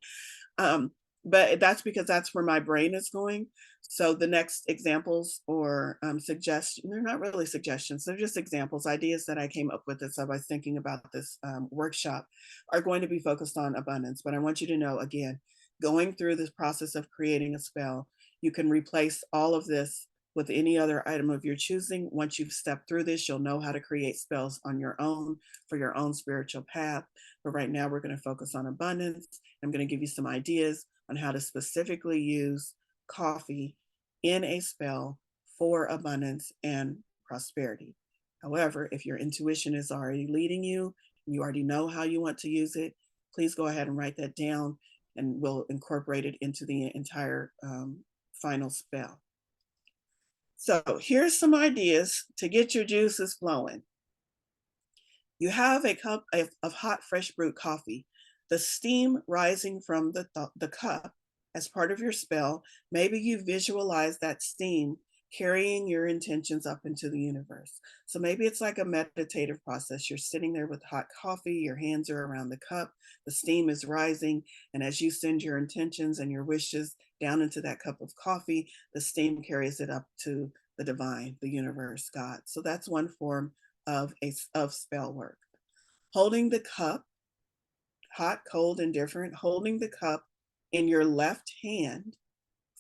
But that's because that's where my brain is going. So the next examples or suggestions, they're not really suggestions, they're just examples, ideas that I came up with as I was thinking about this workshop are going to be focused on abundance. But I want you to know, again, going through this process of creating a spell, you can replace all of this with any other item of your choosing. Once you've stepped through this, you'll know how to create spells on your own for your own spiritual path. But right now we're going to focus on abundance. I'm going to give you some ideas on how to specifically use coffee in a spell for abundance and prosperity. However, if your intuition is already leading you, and you already know how you want to use it, please go ahead and write that down and we'll incorporate it into the entire final spell. So here's some ideas to get your juices flowing. You have a cup of hot, fresh brewed coffee. The steam rising from the cup as part of your spell, maybe you visualize that steam carrying your intentions up into the universe. So maybe it's like a meditative process. You're sitting there with hot coffee, your hands are around the cup, the steam is rising, and as you send your intentions and your wishes down into that cup of coffee, the steam carries it up to the divine, the universe, God. So that's one form of spell work. Holding the cup, hot, cold, indifferent, holding the cup in your left hand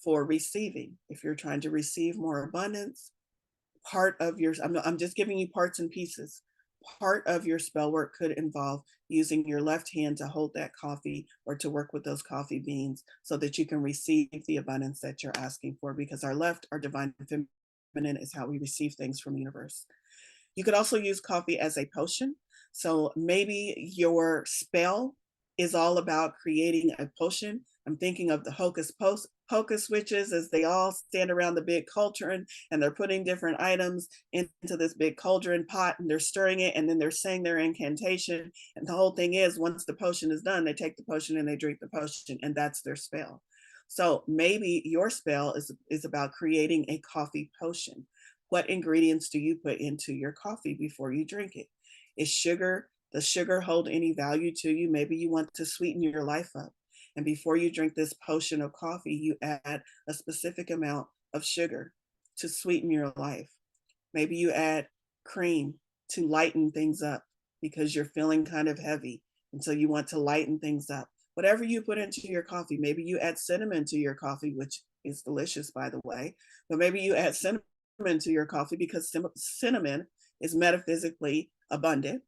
for receiving. If you're trying to receive more abundance, part of your, I'm just giving you parts and pieces. Part of your spell work could involve using your left hand to hold that coffee or to work with those coffee beans so that you can receive the abundance that you're asking for, because our left, our divine feminine, is how we receive things from the universe. You could also use coffee as a potion. So maybe your spell is all about creating a potion. I'm thinking of the hocus pocus witches as they all stand around the big cauldron and they're putting different items into this big cauldron pot and they're stirring it and then they're saying their incantation. And the whole thing is, once the potion is done, they take the potion and they drink the potion, and that's their spell. So maybe your spell is about creating a coffee potion. What ingredients do you put into your coffee before you drink it? Is sugar, does sugar hold any value to you? Maybe you want to sweeten your life up. And before you drink this potion of coffee, you add a specific amount of sugar to sweeten your life. Maybe you add cream to lighten things up because you're feeling kind of heavy. And so you want to lighten things up. Whatever you put into your coffee, maybe you add cinnamon to your coffee, which is delicious, by the way. But maybe you add cinnamon to your coffee because cinnamon is metaphysically abundant.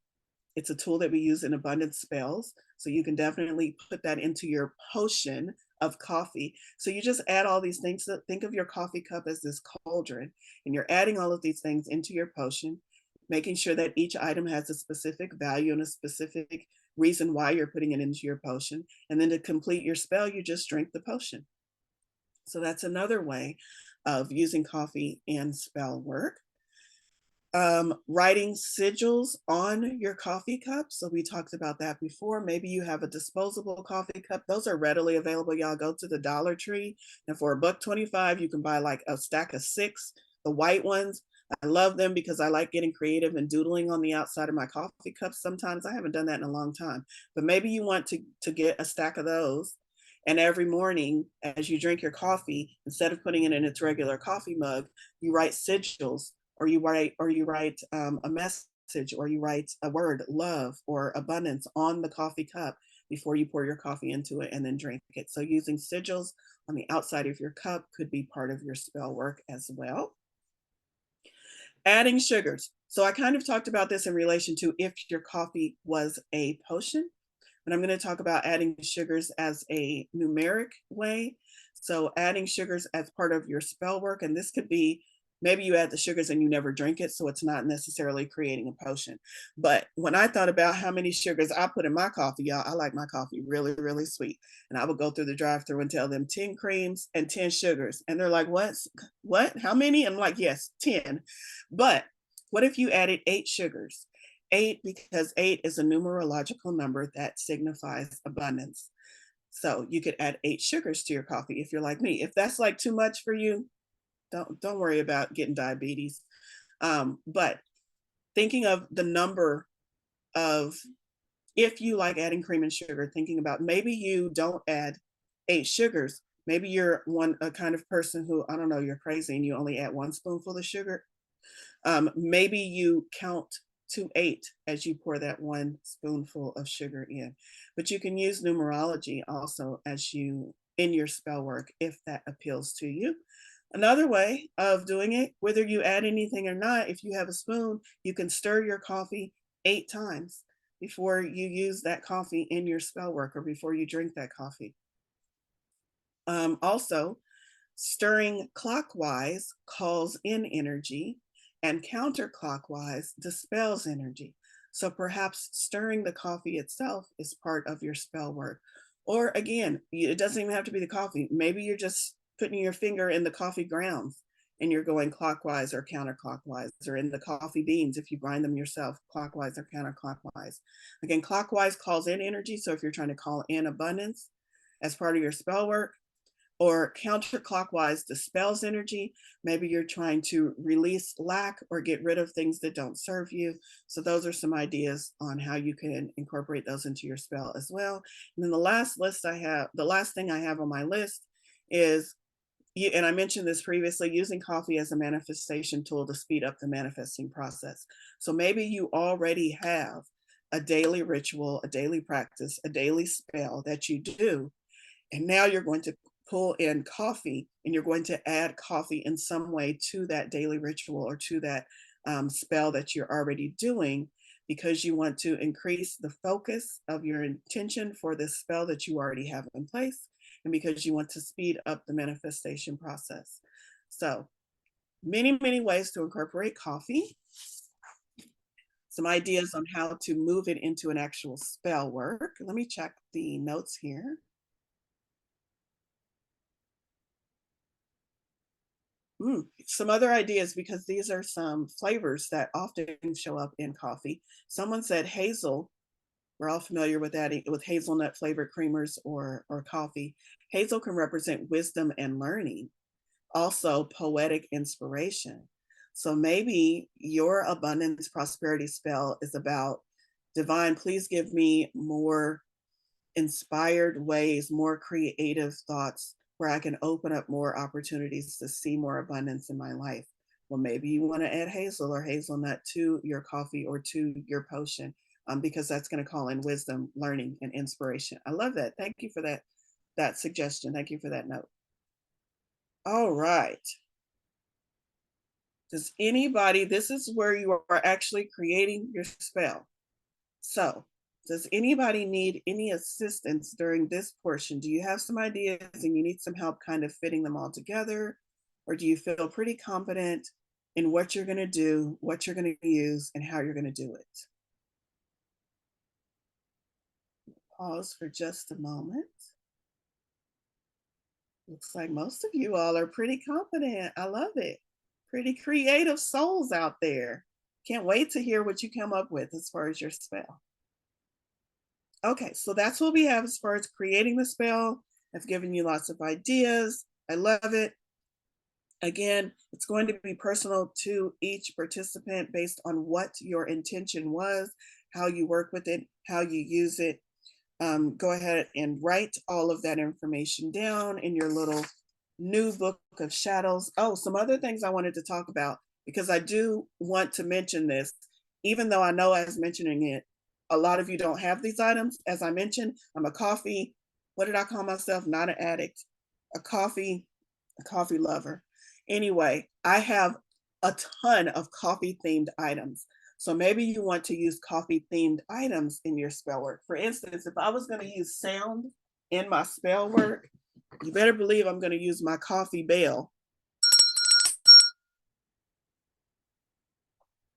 It's a tool that we use in abundance spells. So you can definitely put that into your potion of coffee. So you just add all these things. Think of your coffee cup as this cauldron, and you're adding all of these things into your potion, making sure that each item has a specific value and a specific reason why you're putting it into your potion. And then to complete your spell, you just drink the potion. So that's another way of using coffee in spell work. Writing sigils on your coffee cup. So we talked about that before. Maybe you have a disposable coffee cup. Those are readily available. Y'all go to the Dollar Tree, and for $1.25, you can buy like a stack of 6, the white ones. I love them because I like getting creative and doodling on the outside of my coffee cups sometimes. I haven't done that in a long time. But maybe you want to get a stack of those. And every morning, as you drink your coffee, instead of putting it in its regular coffee mug, you write sigils, or you write a message, or you write a word, love or abundance, on the coffee cup before you pour your coffee into it and then drink it. So using sigils on the outside of your cup could be part of your spell work as well. Adding sugars. So I kind of talked about this in relation to if your coffee was a potion, but I'm going to talk about adding sugars as a numeric way. So adding sugars as part of your spell work, and this could be, maybe you add the sugars and you never drink it, so it's not necessarily creating a potion. But when I thought about how many sugars I put in my coffee, y'all, I like my coffee really, really sweet. And I would go through the drive-through and tell them 10 creams and 10 sugars. And they're like, what? How many? I'm like, yes, 10. But what if you added 8 sugars? 8, because 8 is a numerological number that signifies abundance. So you could add 8 sugars to your coffee if you're like me. If that's like too much for you, don't worry about getting diabetes. But thinking of the number of, if you like adding cream and sugar, thinking about maybe you don't add 8 sugars. Maybe you're a kind of person who, I don't know, you're crazy and you only add 1 spoonful of sugar. Maybe you count to 8 as you pour that 1 spoonful of sugar in. But you can use numerology also as you in your spell work if that appeals to you. Another way of doing it, whether you add anything or not, if you have a spoon, you can stir your coffee 8 times before you use that coffee in your spell work or before you drink that coffee. Also, stirring clockwise calls in energy, and counterclockwise dispels energy. So perhaps stirring the coffee itself is part of your spell work. Or again, it doesn't even have to be the coffee. Maybe you're just putting your finger in the coffee grounds and you're going clockwise or counterclockwise, or in the coffee beans if you grind them yourself, clockwise or counterclockwise. Again, clockwise calls in energy. So if you're trying to call in abundance as part of your spell work, or counterclockwise dispels energy. Maybe you're trying to release lack or get rid of things that don't serve you. So those are some ideas on how you can incorporate those into your spell as well. And then the last thing I have on my list is, and I mentioned this previously, using coffee as a manifestation tool to speed up the manifesting process. So maybe you already have a daily ritual, a daily practice, a daily spell that you do. And now you're going to pull in coffee, and you're going to add coffee in some way to that daily ritual or to that spell that you're already doing, because you want to increase the focus of your intention for this spell that you already have in place, and because you want to speed up the manifestation process. So many, many ways to incorporate coffee. Some ideas on how to move it into an actual spell work. Let me check the notes here. Some other ideas, because these are some flavors that often show up in coffee. Someone said hazel. We're all familiar with adding with hazelnut flavored creamers or coffee. Hazel can represent wisdom and learning, also poetic inspiration. So maybe your abundance prosperity spell is about, divine, please give me more inspired ways, more creative thoughts where I can open up more opportunities to see more abundance in my life. Well, maybe you want to add hazel or hazelnut to your coffee or to your potion, because that's going to call in wisdom, learning, and inspiration. I love that. Thank you for that suggestion. Thank you for that note. All right. Does anybody, this is where you are actually creating your spell. So does anybody need any assistance during this portion? Do you have some ideas and you need some help kind of fitting them all together? Or do you feel pretty confident in what you're going to do, what you're going to use, and how you're going to do it? Pause for just a moment. Looks like most of you all are pretty confident. I love it. Pretty creative souls out there. Can't wait to hear what you come up with as far as your spell. Okay, so that's what we have as far as creating the spell. I've given you lots of ideas. I love it. Again, it's going to be personal to each participant based on what your intention was, how you work with it, how you use it. Go ahead and write all of that information down in your little new book of shadows. Oh, some other things I wanted to talk about, because I do want to mention this, even though I know as mentioning it, a lot of you don't have these items. As I mentioned, I'm a coffee, what did I call myself? Not an addict, a coffee lover. Anyway, I have a ton of coffee themed items. So maybe you want to use coffee themed items in your spell work. For instance, if I was going to use sound in my spell work, you better believe I'm going to use my coffee bell.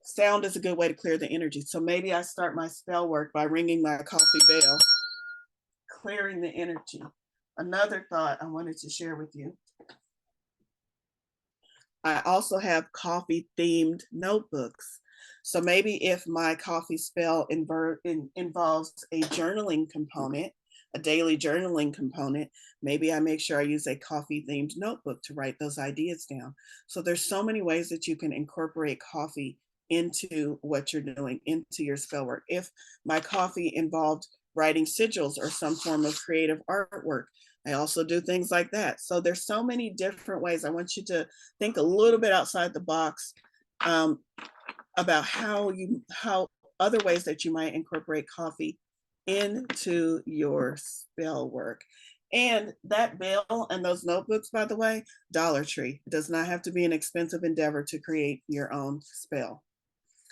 Sound is a good way to clear the energy. So maybe I start my spell work by ringing my coffee bell, clearing the energy. Another thought I wanted to share with you. I also have coffee themed notebooks. So maybe if my coffee spell involves a journaling component, a daily journaling component, maybe I make sure I use a coffee themed notebook to write those ideas down. So there's so many ways that you can incorporate coffee into what you're doing, into your spell work. If my coffee involved writing sigils or some form of creative artwork, I also do things like that. So there's so many different ways. I want you to think a little bit outside the box about how other ways that you might incorporate coffee into your spell work. And that bell and those notebooks, by the way, Dollar Tree. It does not have to be an expensive endeavor to create your own spell.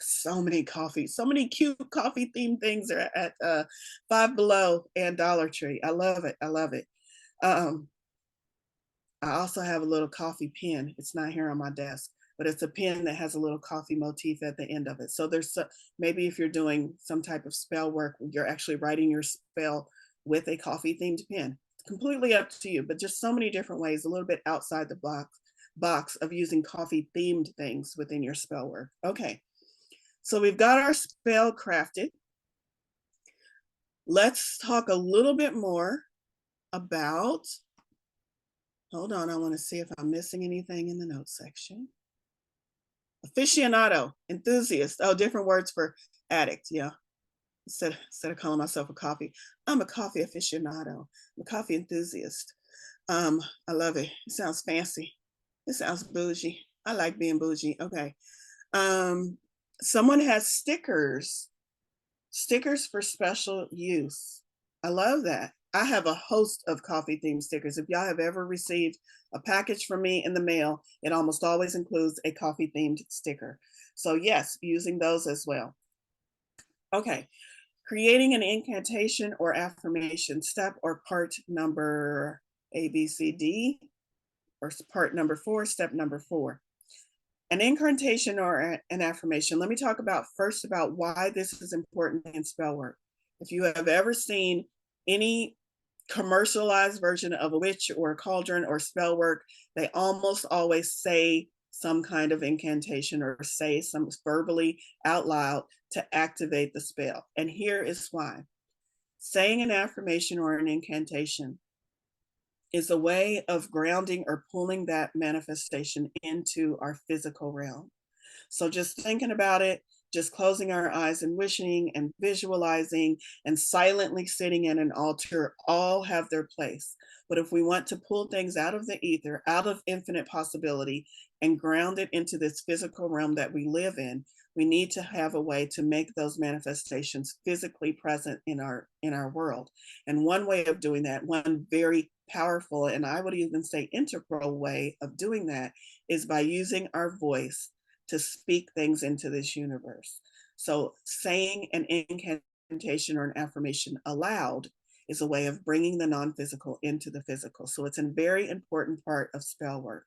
So many cute coffee themed things are at Five Below and Dollar Tree. I love it. I love it. I also have a little coffee pen. It's not here on my desk, but it's a pen that has a little coffee motif at the end of it. So there's maybe if you're doing some type of spell work, you're actually writing your spell with a coffee themed pen. It's completely up to you, but just so many different ways, a little bit outside the box of using coffee themed things within your spell work. Okay, so we've got our spell crafted. Let's talk a little bit more about, hold on, I want to see if I'm missing anything in the notes section. Aficionado, enthusiast. Oh, different words for addict. Yeah. Instead of calling myself a coffee, I'm a coffee aficionado. I'm a coffee enthusiast. I love it. It sounds fancy. It sounds bougie. I like being bougie. Okay. Someone has stickers for special use. I love that. I have a host of coffee themed stickers. If y'all have ever received a package from me in the mail, it almost always includes a coffee themed sticker. So yes, using those as well. Okay, creating an incantation or affirmation, step or part number A, B, C, D, or part number 4, step number 4. An incantation or an affirmation. Let me talk first about why this is important in spell work. If you have ever seen any commercialized version of a witch or a cauldron or spell work, they almost always say some kind of incantation or say some verbally out loud to activate the spell. And here is why. Saying an affirmation or an incantation is a way of grounding or pulling that manifestation into our physical realm. So just thinking about it, just closing our eyes and wishing and visualizing and silently sitting in an altar all have their place. But if we want to pull things out of the ether, out of infinite possibility, and ground it into this physical realm that we live in, we need to have a way to make those manifestations physically present in our world. And one way of doing that, one very powerful, and I would even say integral way of doing that, is by using our voice to speak things into this universe. So saying an incantation or an affirmation aloud is a way of bringing the non-physical into the physical. So it's a very important part of spell work.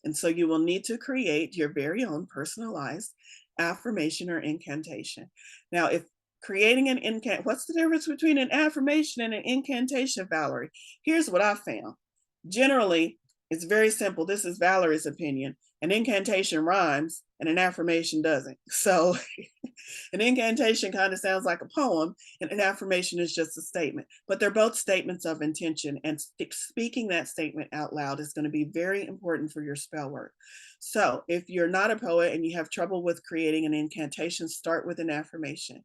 And so you will need to create your very own personalized affirmation or incantation. Now, if creating an incantation, what's the difference between an affirmation and an incantation, Valerie? Here's what I found. Generally, it's very simple. This is Valerie's opinion. An incantation rhymes, and an affirmation doesn't. So an incantation kind of sounds like a poem, and an affirmation is just a statement. But they're both statements of intention, and speaking that statement out loud is going to be very important for your spell work. So if you're not a poet and you have trouble with creating an incantation, start with an affirmation.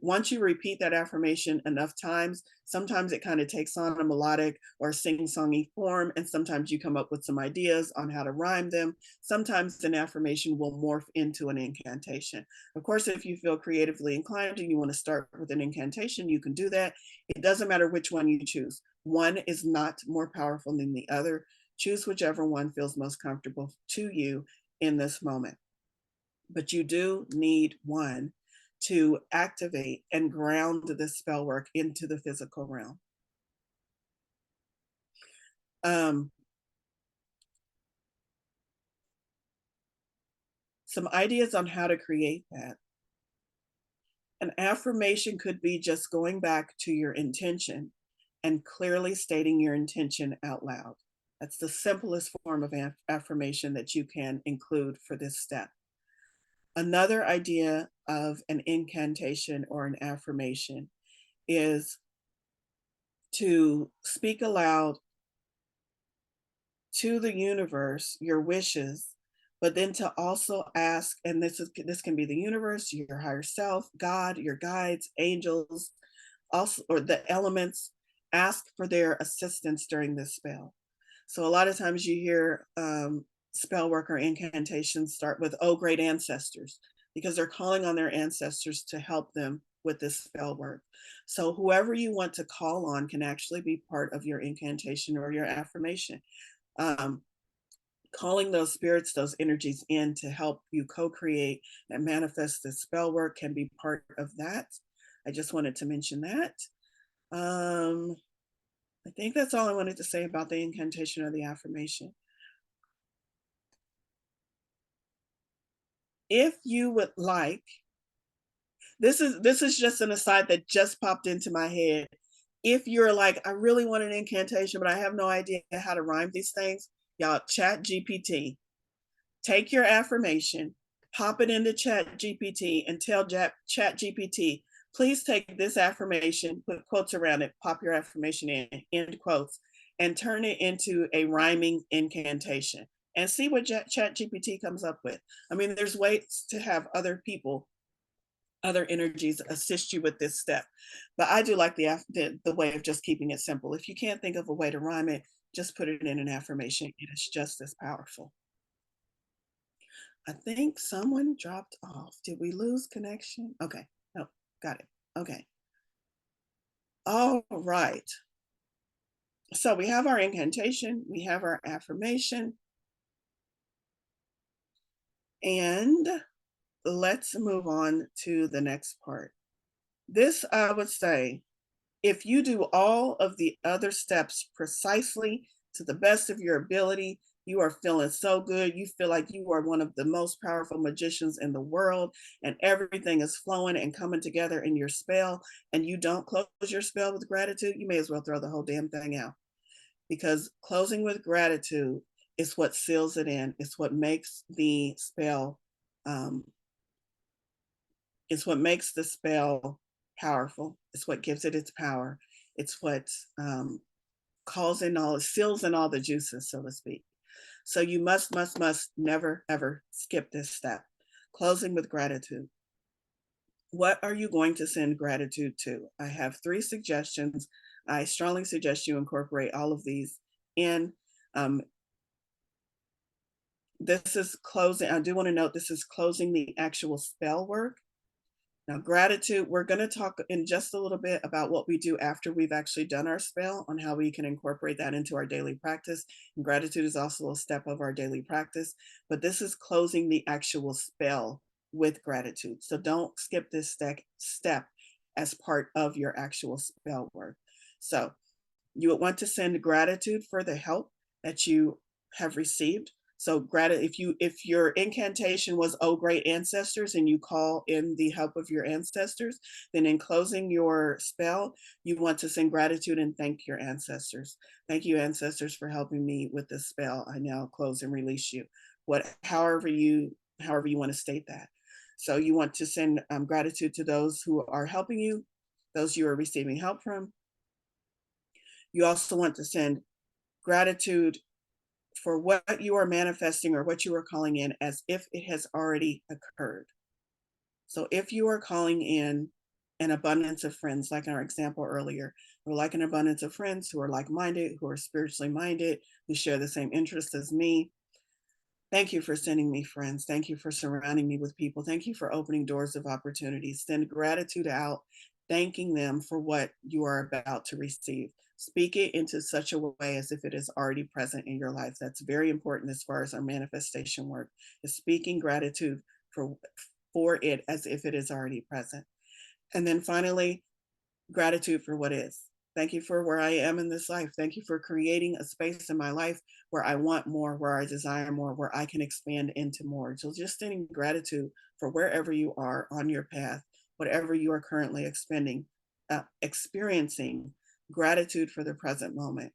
Once you repeat that affirmation enough times, sometimes it kind of takes on a melodic or sing-songy form, and sometimes you come up with some ideas on how to rhyme them. Sometimes an affirmation will morph into an incantation. Of course, if you feel creatively inclined and you want to start with an incantation, you can do that. It doesn't matter which one you choose. One is not more powerful than the other. Choose whichever one feels most comfortable to you in this moment. But you do need one to activate and ground the spell work into the physical realm. Some ideas on how to create that. An affirmation could be just going back to your intention and clearly stating your intention out loud. That's the simplest form of affirmation that you can include for this step. Another idea of an incantation or an affirmation is to speak aloud to the universe your wishes, but then to also ask, and this can be the universe, your higher self, God, your guides, angels, also, or the elements, ask for their assistance during this spell. So a lot of times you hear spell work or incantations start with, oh, great ancestors, because they're calling on their ancestors to help them with this spell work. So whoever you want to call on can actually be part of your incantation or your affirmation. Um, Calling those spirits, those energies in to help you co-create and manifest the spell work can be part of that. I just wanted to mention that. I think that's all I wanted to say about the incantation or the affirmation. If you would like, this is just an aside that just popped into my head. If you're like, I really want an incantation, but I have no idea how to rhyme these things, y'all, chat GPT. Take your affirmation, pop it into chat GPT, and tell chat GPT, please take this affirmation, put quotes around it, pop your affirmation in, end quotes, and turn it into a rhyming incantation and see what chat GPT comes up with. I mean, there's ways to have other people, other energies assist you with this step. But I do like the way of just keeping it simple. If you can't think of a way to rhyme it, just put it in an affirmation. It is just as powerful. I think someone dropped off. Did we lose connection? Okay. No, got it. Okay. All right. So we have our incantation, we have our affirmation, and let's move on to the next part. This, I would say, if you do all of the other steps precisely to the best of your ability, you are feeling so good. You feel like you are one of the most powerful magicians in the world, and everything is flowing and coming together in your spell, and you don't close your spell with gratitude, you may as well throw the whole damn thing out. Because closing with gratitude is what seals it in. It's what makes the spell, it's what makes the spell powerful. It's what gives it its power. It's what calls in all, seals in all the juices, so to speak. So you must never, ever skip this step. Closing with gratitude. What are you going to send gratitude to? I have 3 suggestions. I strongly suggest you incorporate all of these in. This is closing. I do want to note this is closing the actual spell work. Now, gratitude, we're going to talk in just a little bit about what we do after we've actually done our spell, on how we can incorporate that into our daily practice. And gratitude is also a step of our daily practice, but this is closing the actual spell with gratitude. So don't skip this step as part of your actual spell work. So you would want to send gratitude for the help that you have received. So if your incantation was, oh, great ancestors, and you call in the help of your ancestors, then in closing your spell, you want to send gratitude and thank your ancestors. Thank you, ancestors, for helping me with this spell. I now close and release you. However you however you want to state that. So you want to send gratitude to those who are helping you, those you are receiving help from. You also want to send gratitude for what you are manifesting or what you are calling in as if it has already occurred. So if you are calling in an abundance of friends, like our example earlier, or like an abundance of friends who are like-minded, who are spiritually minded, who share the same interests as me, thank you for sending me friends. Thank you for surrounding me with people. Thank you for opening doors of opportunities. Send gratitude out, thanking them for what you are about to receive. Speak it into such a way as if it is already present in your life. That's very important as far as our manifestation work, is speaking gratitude for it as if it is already present. And then finally, gratitude for what is. Thank you for where I am in this life. Thank you for creating a space in my life where I want more, where I desire more, where I can expand into more. So just sending gratitude for wherever you are on your path, whatever you are currently experiencing, gratitude for the present moment.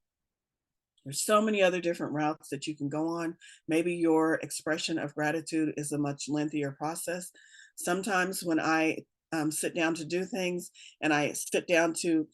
There's so many other different routes that you can go on. Maybe your expression of gratitude is a much lengthier process. Sometimes when I sit down to do things and I sit down to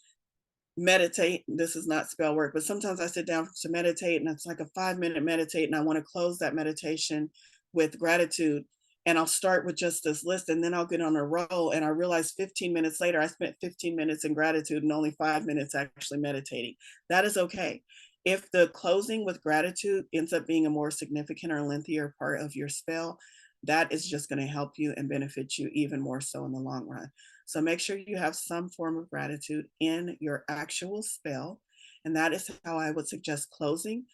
meditate, this is not spell work, but sometimes I sit down to meditate and it's like a 5-minute meditate and I want to close that meditation with gratitude. And I'll start with just this list and then I'll get on a roll and I realize 15 minutes later, I spent 15 minutes in gratitude and only 5 minutes actually meditating. That is okay. If the closing with gratitude ends up being a more significant or lengthier part of your spell, that is just going to help you and benefit you even more so in the long run. So make sure you have some form of gratitude in your actual spell. And that is how I would suggest closing.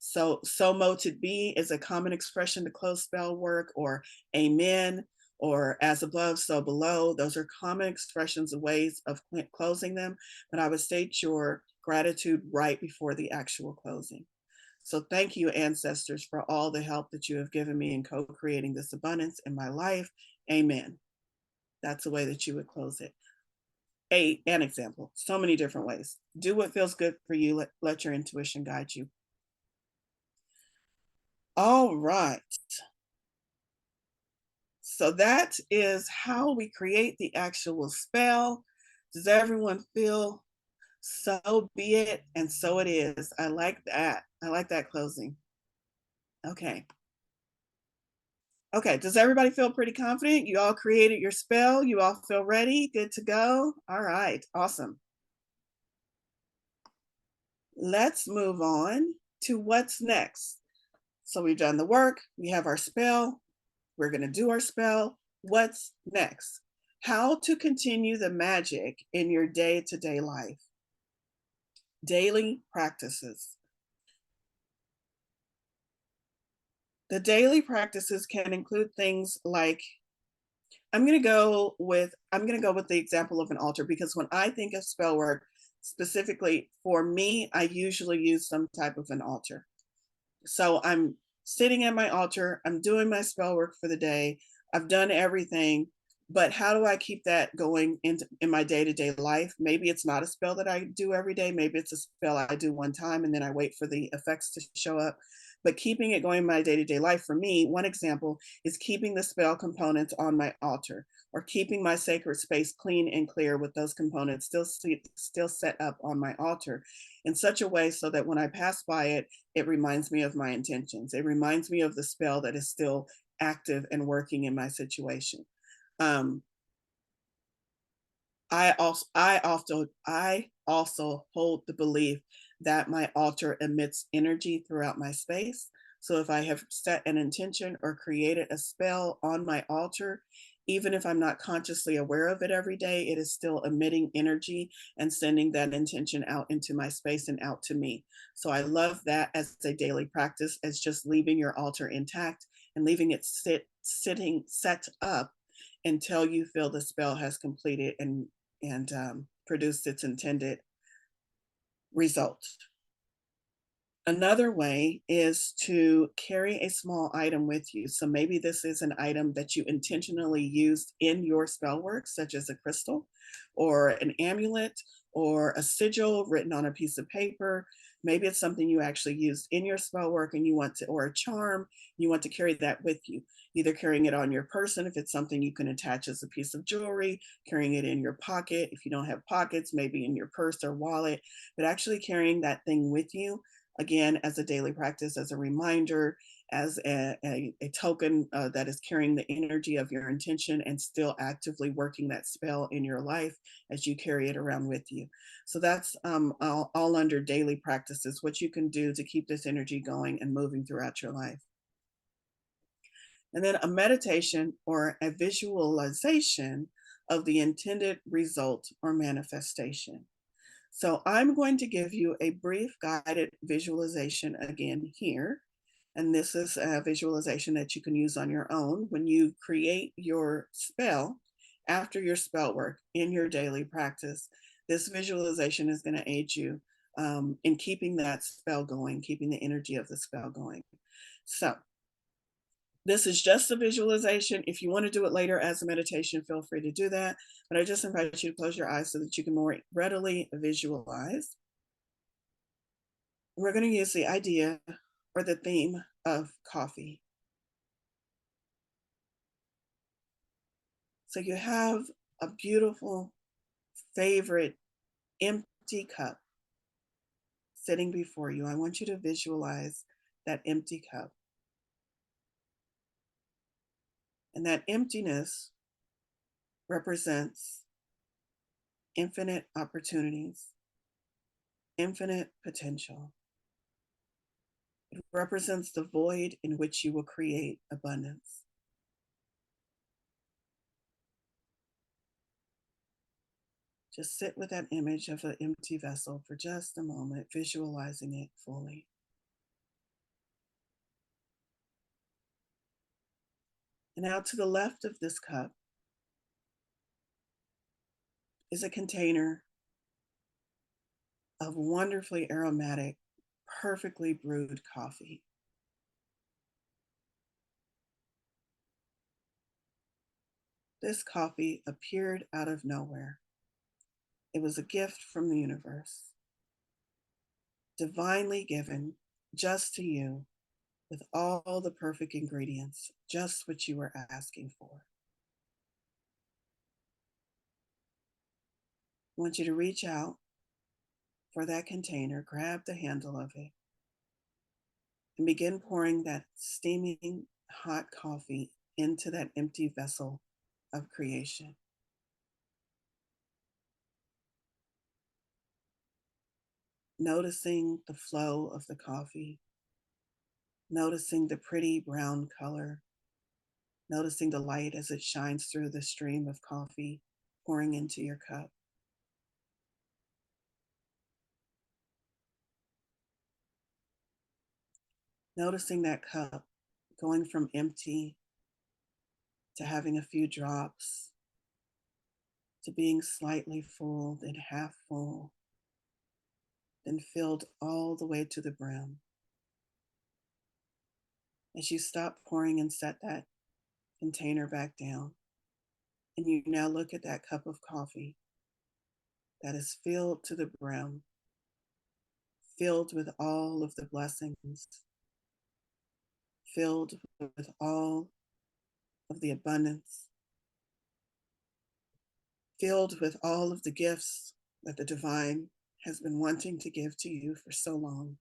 So moted be is a common expression to close spell work, or amen, or as above, so below. Those are common expressions of ways of closing them. But I would state your gratitude right before the actual closing. So thank you, ancestors, for all the help that you have given me in co-creating this abundance in my life. Amen. That's the way that you would close it. An example, so many different ways. Do what feels good for you. Let your intuition guide you. All right. So that is how we create the actual spell. Does everyone feel so be it and so it is? I like that. I like that closing. Okay. Okay, does everybody feel pretty confident? You all created your spell. You all feel ready, good to go? All right, awesome. Let's move on to what's next. So we've done the work, we have our spell, we're going to do our spell. What's next? How to continue the magic in your day-to-day life. Daily practices. The daily practices can include things like, I'm going to go with the example of an altar, because when I think of spell work, specifically for me, I usually use some type of an altar. So I'm sitting at my altar, I'm doing my spell work for the day, I've done everything, but how do I keep that going in my day-to-day life? Maybe it's not a spell that I do every day, maybe it's a spell I do one time and then I wait for the effects to show up. But keeping it going in my day-to-day life, for me, one example is keeping the spell components on my altar, or keeping my sacred space clean and clear with those components still set up on my altar in such a way so that when I pass by it, it reminds me of my intentions. It reminds me of the spell that is still active and working in my situation. Um, I also hold the belief that my altar emits energy throughout my space. So if I have set an intention or created a spell on my altar, even if I'm not consciously aware of it every day, it is still emitting energy and sending that intention out into my space and out to me. So I love that as a daily practice, as just leaving your altar intact and leaving it set up until you feel the spell has completed and produced its intended result. Another way is to carry a small item with you. So maybe this is an item that you intentionally used in your spell work, such as a crystal or an amulet or a sigil written on a piece of paper. Maybe it's something you actually used in your spell work and you want to, or a charm, you want to carry that with you, either carrying it on your person if it's something you can attach as a piece of jewelry, carrying it in your pocket if you don't have pockets, maybe in your purse or wallet, but actually carrying that thing with you, again, as a daily practice, as a reminder, as a token that is carrying the energy of your intention and still actively working that spell in your life as you carry it around with you. So that's all under daily practices, what you can do to keep this energy going and moving throughout your life. And then a meditation or a visualization of the intended result or manifestation. So I'm going to give you a brief guided visualization again here. And this is a visualization that you can use on your own when you create your spell after your spell work in your daily practice. This visualization is going to aid you in keeping that spell going, keeping the energy of the spell going. So this is just a visualization. If you want to do it later as a meditation, feel free to do that. But I just invite you to close your eyes so that you can more readily visualize. We're going to use the idea or the theme of coffee. So you have a beautiful, favorite, empty cup sitting before you. I want you to visualize that empty cup. And that emptiness represents infinite opportunities, infinite potential. It represents the void in which you will create abundance. Just sit with that image of an empty vessel for just a moment, visualizing it fully. And now to the left of this cup is a container of wonderfully aromatic, perfectly brewed coffee. This coffee appeared out of nowhere. It was a gift from the universe, divinely given just to you with all the perfect ingredients, just what you were asking for. I want you to reach out for that container, grab the handle of it, and begin pouring that steaming hot coffee into that empty vessel of creation. Noticing the flow of the coffee, noticing the pretty brown color, noticing the light as it shines through the stream of coffee pouring into your cup. Noticing that cup going from empty to having a few drops to being slightly full, then half full, then filled all the way to the brim. As you stop pouring and set that container back down, and you now look at that cup of coffee that is filled to the brim, filled with all of the blessings, filled with all of the abundance, filled with all of the gifts that the divine has been wanting to give to you for so long.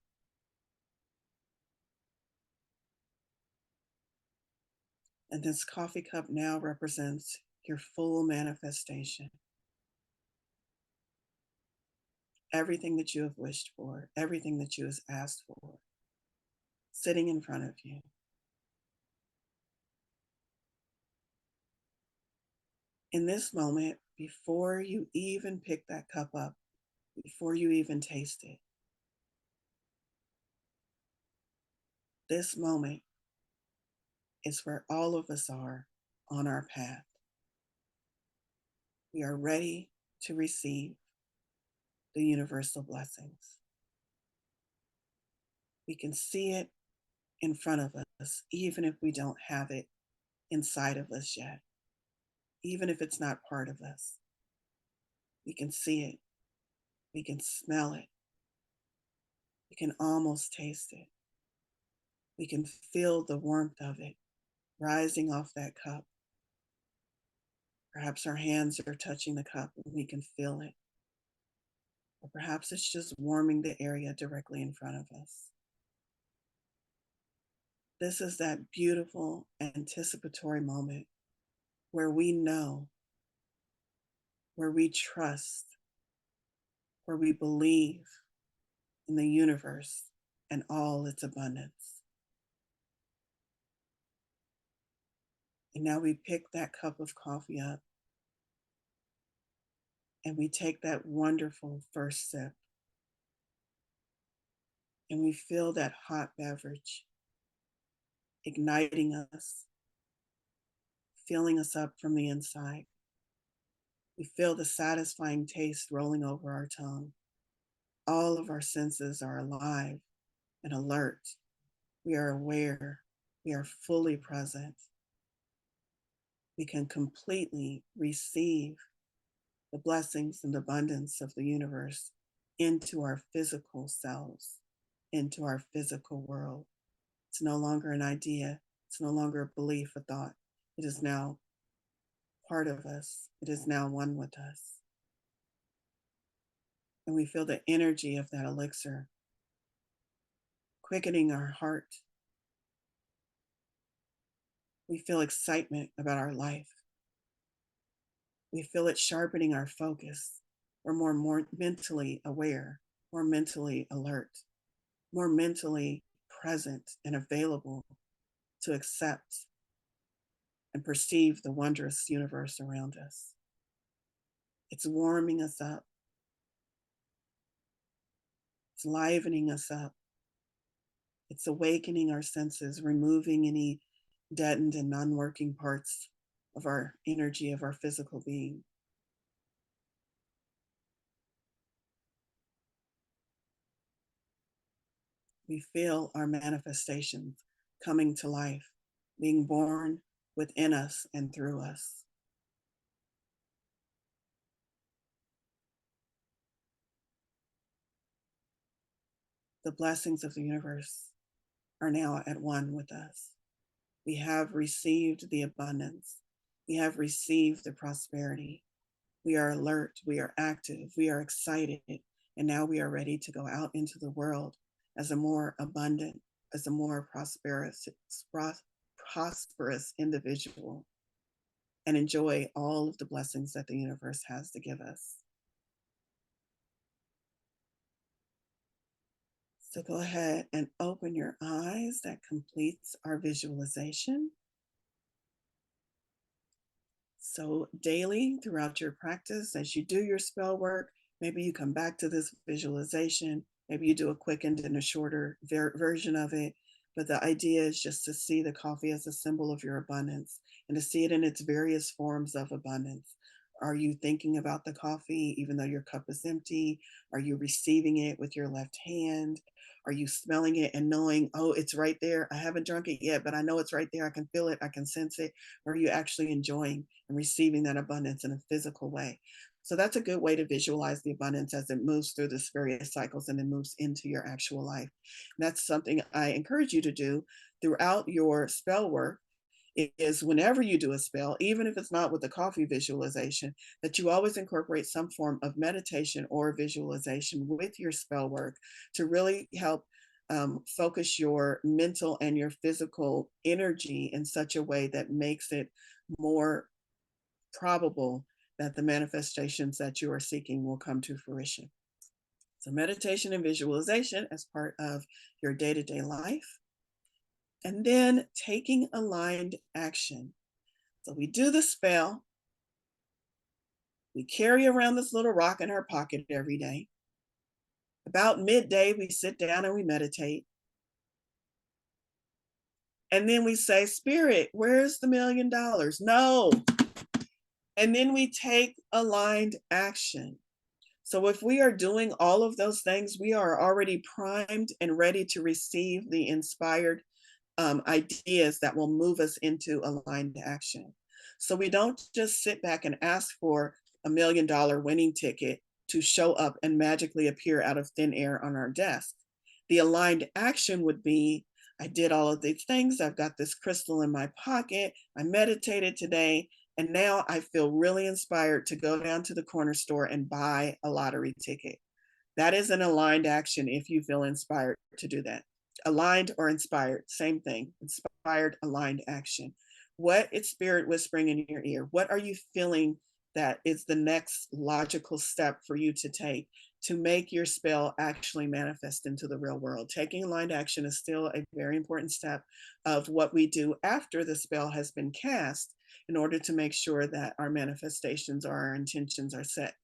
And this coffee cup now represents your full manifestation. Everything that you have wished for, everything that you have asked for, sitting in front of you. In this moment, before you even pick that cup up, before you even taste it, this moment is where all of us are on our path. We are ready to receive the universal blessings. We can see it in front of us, even if we don't have it inside of us yet, even if it's not part of us. We can see it, we can smell it, We can almost taste it. We can feel the warmth of it rising off that cup. Perhaps our hands are touching the cup and we can feel it. Or perhaps it's just warming the area directly in front of us. This is that beautiful anticipatory moment where we know, where we trust, where we believe in the universe and all its abundance. And now we pick that cup of coffee up and we take that wonderful first sip and we feel that hot beverage igniting us, filling us up from the inside. We feel the satisfying taste rolling over our tongue. All of our senses are alive and alert. We are aware. We are fully present. We can completely receive the blessings and abundance of the universe into our physical selves, into our physical world. It's no longer an idea. It's no longer a belief, a thought. It is now part of us. It is now one with us. And we feel the energy of that elixir quickening our heart. We feel excitement about our life. We feel it sharpening our focus. We're more mentally aware, more mentally alert, more mentally present and available to accept and perceive the wondrous universe around us. It's warming us up. It's livening us up. It's awakening our senses, removing any deadened and non-working parts of our energy, of our physical being. We feel our manifestations coming to life, being born within us and through us. The blessings of the universe are now at one with us. We have received the abundance. We have received the prosperity. We are alert. We are active. We are excited. And now we are ready to go out into the world as a more abundant, as a more prosperous individual and enjoy all of the blessings that the universe has to give us. So go ahead and open your eyes. That completes our visualization. So daily throughout your practice, as you do your spell work, maybe you come back to this visualization, maybe you do a quickened and a shorter version of it. But the idea is just to see the coffee as a symbol of your abundance and to see it in its various forms of abundance. Are you thinking about the coffee even though your cup is empty? Are you receiving it with your left hand? Are you smelling it and knowing, oh, it's right there? I haven't drunk it yet, but I know it's right there. I can feel it. I can sense it. Or are you actually enjoying and receiving that abundance in a physical way? So that's a good way to visualize the abundance as it moves through this various cycles and it moves into your actual life. And that's something I encourage you to do throughout your spell work. Is whenever you do a spell, even if it's not with the coffee visualization, that you always incorporate some form of meditation or visualization with your spell work to really help focus your mental and your physical energy in such a way that makes it more probable that the manifestations that you are seeking will come to fruition. So meditation and visualization as part of your day-to-day life. And then taking aligned action. So we do the spell. We carry around this little rock in our pocket every day. About midday, we sit down and we meditate. And then we say, Spirit, where's the $1 million? No. And then we take aligned action. So if we are doing all of those things, we are already primed and ready to receive the inspired ideas that will move us into aligned action. So we don't just sit back and ask for $1 million winning ticket to show up and magically appear out of thin air on our desk. The aligned action would be, I did all of these things. I've got this crystal in my pocket. I meditated today. And now I feel really inspired to go down to the corner store and buy a lottery ticket. That is an aligned action if you feel inspired to do that. Aligned or inspired, same thing. Inspired, aligned action. What is spirit whispering in your ear? What are you feeling that is the next logical step for you to take to make your spell actually manifest into the real world? Taking aligned action is still a very important step of what we do after the spell has been cast in order to make sure that our manifestations or our intentions are set.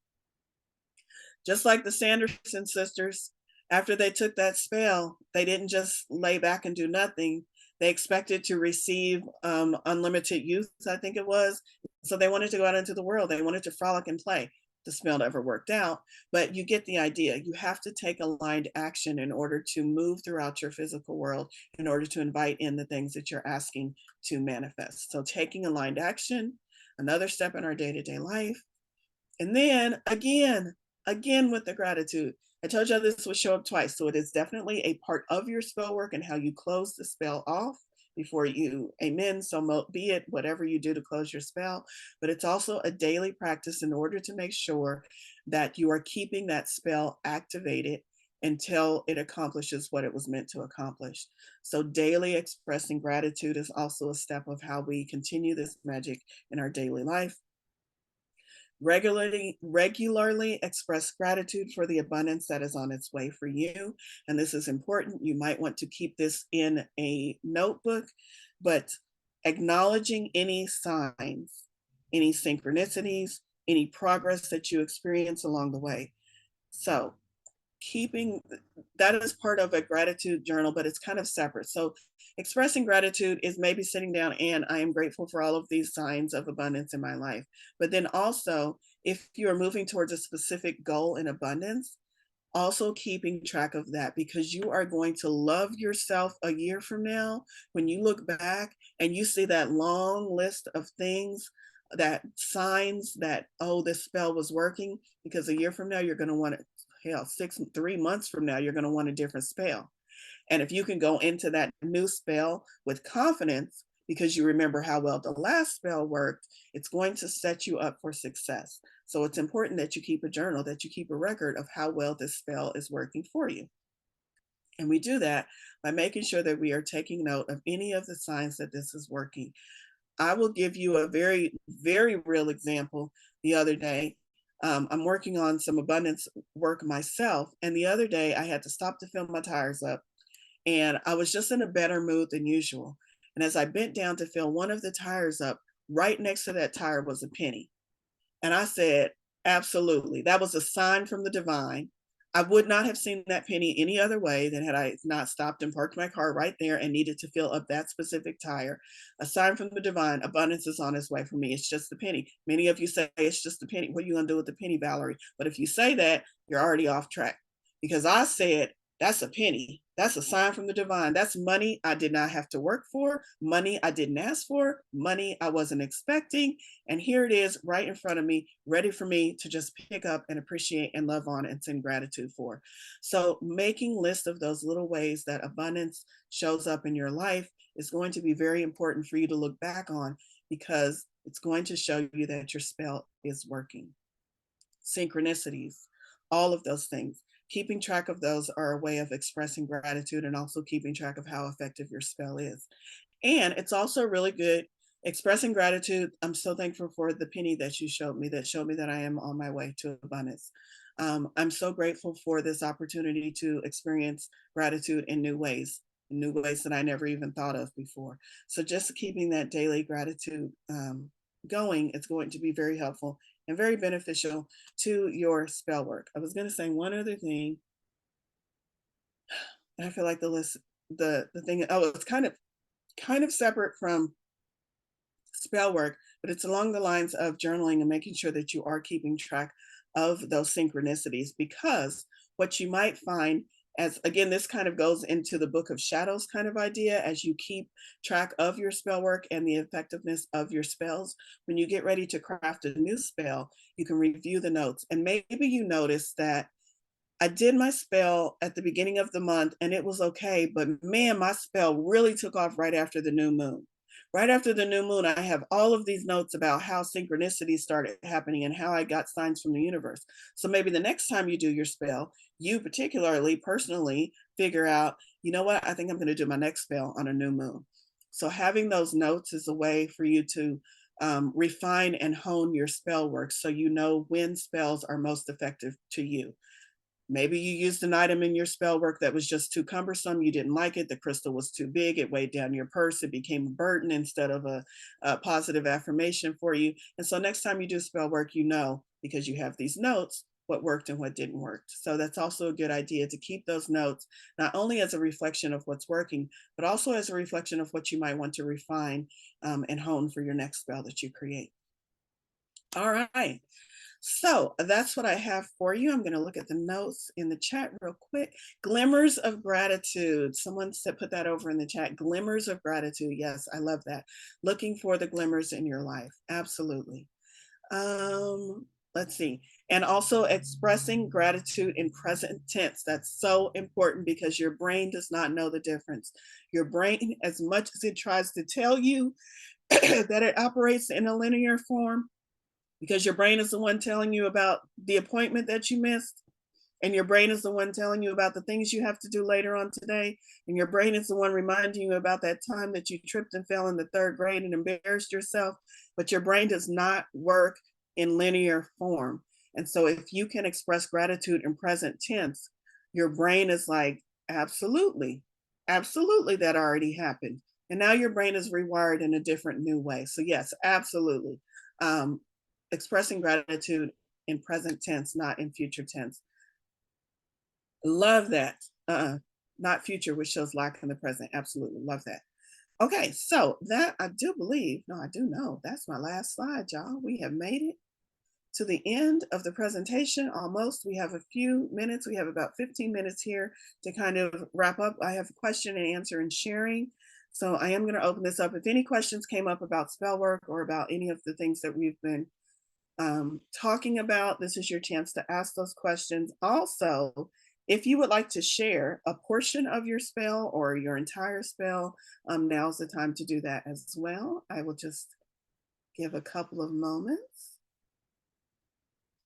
Just like the Sanderson sisters, after they took that spell, they didn't just lay back and do nothing. They expected to receive unlimited youth, I think it was. So they wanted to go out into the world. They wanted to frolic and play. The spell never worked out, but you get the idea. You have to take aligned action in order to move throughout your physical world, in order to invite in the things that you're asking to manifest. So taking aligned action, another step in our day-to-day life. And then again with the gratitude. I told you this would show up twice. So it is definitely a part of your spell work and how you close the spell off before you amen. So be it whatever you do to close your spell, but it's also a daily practice in order to make sure that you are keeping that spell activated until it accomplishes what it was meant to accomplish. So daily expressing gratitude is also a step of how we continue this magic in our daily life. Regularly express gratitude for the abundance that is on its way for you. And this is important. You might want to keep this in a notebook, but acknowledging any signs, any synchronicities, any progress that you experience along the way. So keeping that is part of a gratitude journal, but it's kind of separate. So expressing gratitude is maybe sitting down and I am grateful for all of these signs of abundance in my life. But then also, if you are moving towards a specific goal in abundance, also keeping track of that, because you are going to love yourself a year from now when you look back and you see that long list of things, that signs that, oh, this spell was working. Because a year from now you're going to want it, hell, 3 months from now you're going to want a different spell. And if you can go into that new spell with confidence because you remember how well the last spell worked, it's going to set you up for success. So it's important that you keep a journal, that you keep a record of how well this spell is working for you. And we do that by making sure that we are taking note of any of the signs that this is working. I will give you a very, very real example. The other day, I'm working on some abundance work myself. And the other day, I had to stop to fill my tires up. And I was just in a better mood than usual. And as I bent down to fill one of the tires up, right next to that tire was a penny. And I said, absolutely. That was a sign from the divine. I would not have seen that penny any other way than had I not stopped and parked my car right there and needed to fill up that specific tire. A sign from the divine, abundance is on its way for me. It's just the penny. Many of you say it's just the penny. What are you going to do with the penny, Valerie? But if you say that, you're already off track, because I said, that's a penny. That's a sign from the divine. That's money I did not have to work for, money I didn't ask for, money I wasn't expecting. And here it is right in front of me, ready for me to just pick up and appreciate and love on and send gratitude for. So making lists of those little ways that abundance shows up in your life is going to be very important for you to look back on, because it's going to show you that your spell is working. Synchronicities, all of those things. Keeping track of those are a way of expressing gratitude and also keeping track of how effective your spell is. And it's also really good expressing gratitude. I'm so thankful for the penny that you showed me, that showed me that I am on my way to abundance. I'm so grateful for this opportunity to experience gratitude in new ways that I never even thought of before. So just keeping that daily gratitude going, it's going to be very helpful and very beneficial to your spell work. I was going to say one other thing, and I feel like the list, the thing, oh, it's kind of separate from spell work, but it's along the lines of journaling and making sure that you are keeping track of those synchronicities. Because what you might find, as again, this kind of goes into the book of shadows kind of idea, as you keep track of your spell work and the effectiveness of your spells, when you get ready to craft a new spell, you can review the notes. And maybe you notice that I did my spell at the beginning of the month and it was okay, but man, my spell really took off right after the new moon. Right after the new moon, I have all of these notes about how synchronicities started happening and how I got signs from the universe. So maybe the next time you do your spell, you particularly, personally, figure out, you know what, I think I'm going to do my next spell on a new moon. So having those notes is a way for you to refine and hone your spell work so you know when spells are most effective to you. Maybe you used an item in your spell work that was just too cumbersome. You didn't like it. The crystal was too big. It weighed down your purse. It became a burden instead of a positive affirmation for you. And so next time you do spell work, you know, because you have these notes, what worked and what didn't work. So that's also a good idea to keep those notes, not only as a reflection of what's working, but also as a reflection of what you might want to refine and hone for your next spell that you create. All right. So that's what I have for you. I'm going to look at the notes in the chat real quick. Glimmers of gratitude. Someone said, put that over in the chat. Glimmers of gratitude. Yes, I love that. Looking for the glimmers in your life. Absolutely. Let's see. And also expressing gratitude in present tense. That's so important because your brain does not know the difference. Your brain, as much as it tries to tell you that it operates in a linear form, because your brain is the one telling you about the appointment that you missed, and your brain is the one telling you about the things you have to do later on today, and your brain is the one reminding you about that time that you tripped and fell in the third grade and embarrassed yourself. But your brain does not work in linear form. And so if you can express gratitude in present tense, your brain is like, absolutely, absolutely, that already happened. And now your brain is rewired in a different new way. So yes, absolutely. um, Expressing gratitude in present tense, not in future tense. Love that. Not future, which shows lack in the present. Absolutely love that. Okay, so that I do believe, no, I do know that's my last slide, y'all. We have made it to the end of the presentation almost. We have a few minutes. We have about 15 minutes here to kind of wrap up. I have question and answer and sharing. So I am going to open this up. If any questions came up about spell work or about any of the things that we've been talking about, this is your chance to ask those questions. Also, if you would like to share a portion of your spell or your entire spell, now's the time to do that as well. I will just give a couple of moments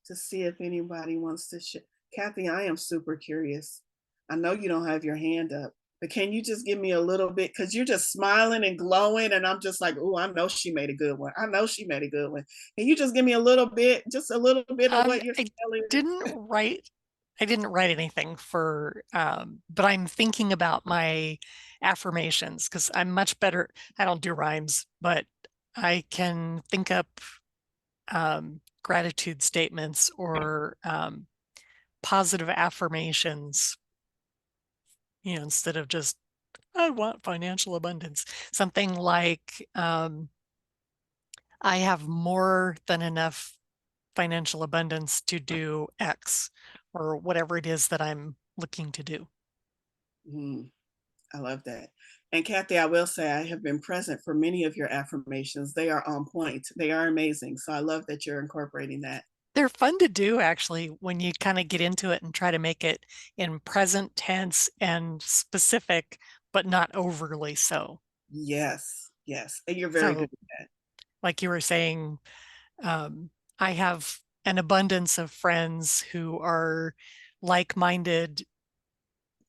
to see if anybody wants to share. Kathy, I am super curious. I know you don't have your hand up, but can you just give me a little bit? Because you're just smiling and glowing, and I'm just like, oh, I know she made a good one. I know she made a good one. Can you just give me a little bit, just a little bit of what you're I telling? didn't write I didn't write anything for but I'm thinking about my affirmations because I'm much better. I don't do rhymes, but I can think up gratitude statements or positive affirmations, instead of just I want financial abundance. Something like I have more than enough financial abundance to do X or whatever it is that I'm looking to do. Mm, I love that. And Kathy, I will say I have been present for many of your affirmations. They are on point. They are amazing. So I love that you're incorporating that. They're fun to do actually when you kind of get into it and try to make it in present tense and specific, but not overly so. Yes, yes. And you're very So, good at that. like you were saying, um, I have an abundance of friends who are like-minded,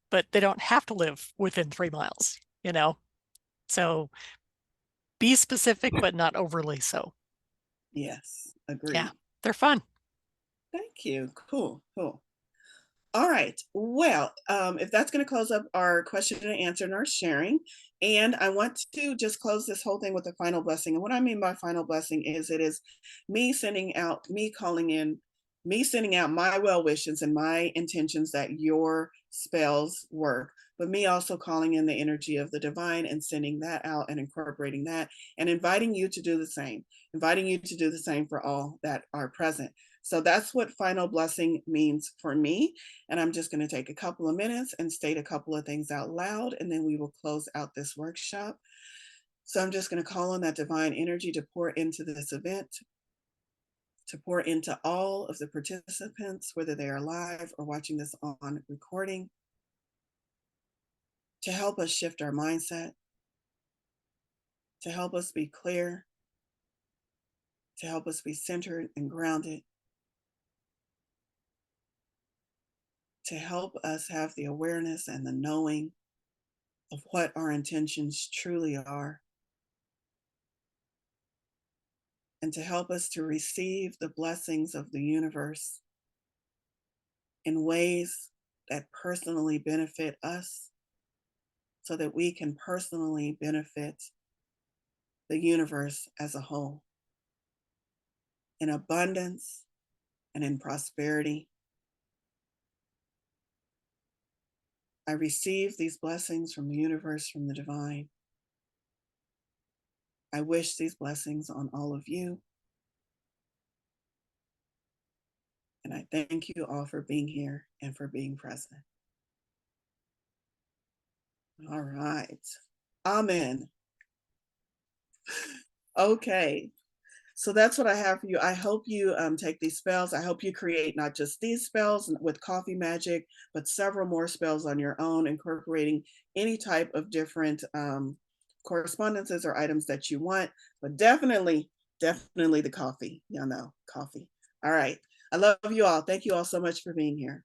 but they don't have to live within 3 miles, you know? So be specific, but not overly so. Yes, Yeah, agreed. they're fun. Thank you. Cool, cool. All right. Well, if that's going to close up our question and answer and our sharing, and I want to just close this whole thing with a final blessing. And what I mean by final blessing is it is me sending out, me calling in, me sending out my well wishes and my intentions that your spells work, but me also calling in the energy of the divine and sending that out and incorporating that and inviting you to do the same, inviting you to do the same for all that are present. So that's what final blessing means for me. And I'm just going to take a couple of minutes and state a couple of things out loud, and then we will close out this workshop. So I'm just going to call on that divine energy to pour into this event, to pour into all of the participants, whether they are live or watching this on recording, to help us shift our mindset, to help us be clear, to help us be centered and grounded, to help us have the awareness and the knowing of what our intentions truly are, and to help us to receive the blessings of the universe in ways that personally benefit us so that we can personally benefit the universe as a whole in abundance and in prosperity. I receive these blessings from the universe, from the divine. I wish these blessings on all of you. And I thank you all for being here and for being present. All right. Amen. Okay. So that's what I have for you. I hope you take these spells. I hope you create not just these spells with Coffee Magick, but several more spells on your own, incorporating any type of different correspondences or items that you want. But definitely the coffee. Y'all know, coffee. All right. I love you all. Thank you all so much for being here.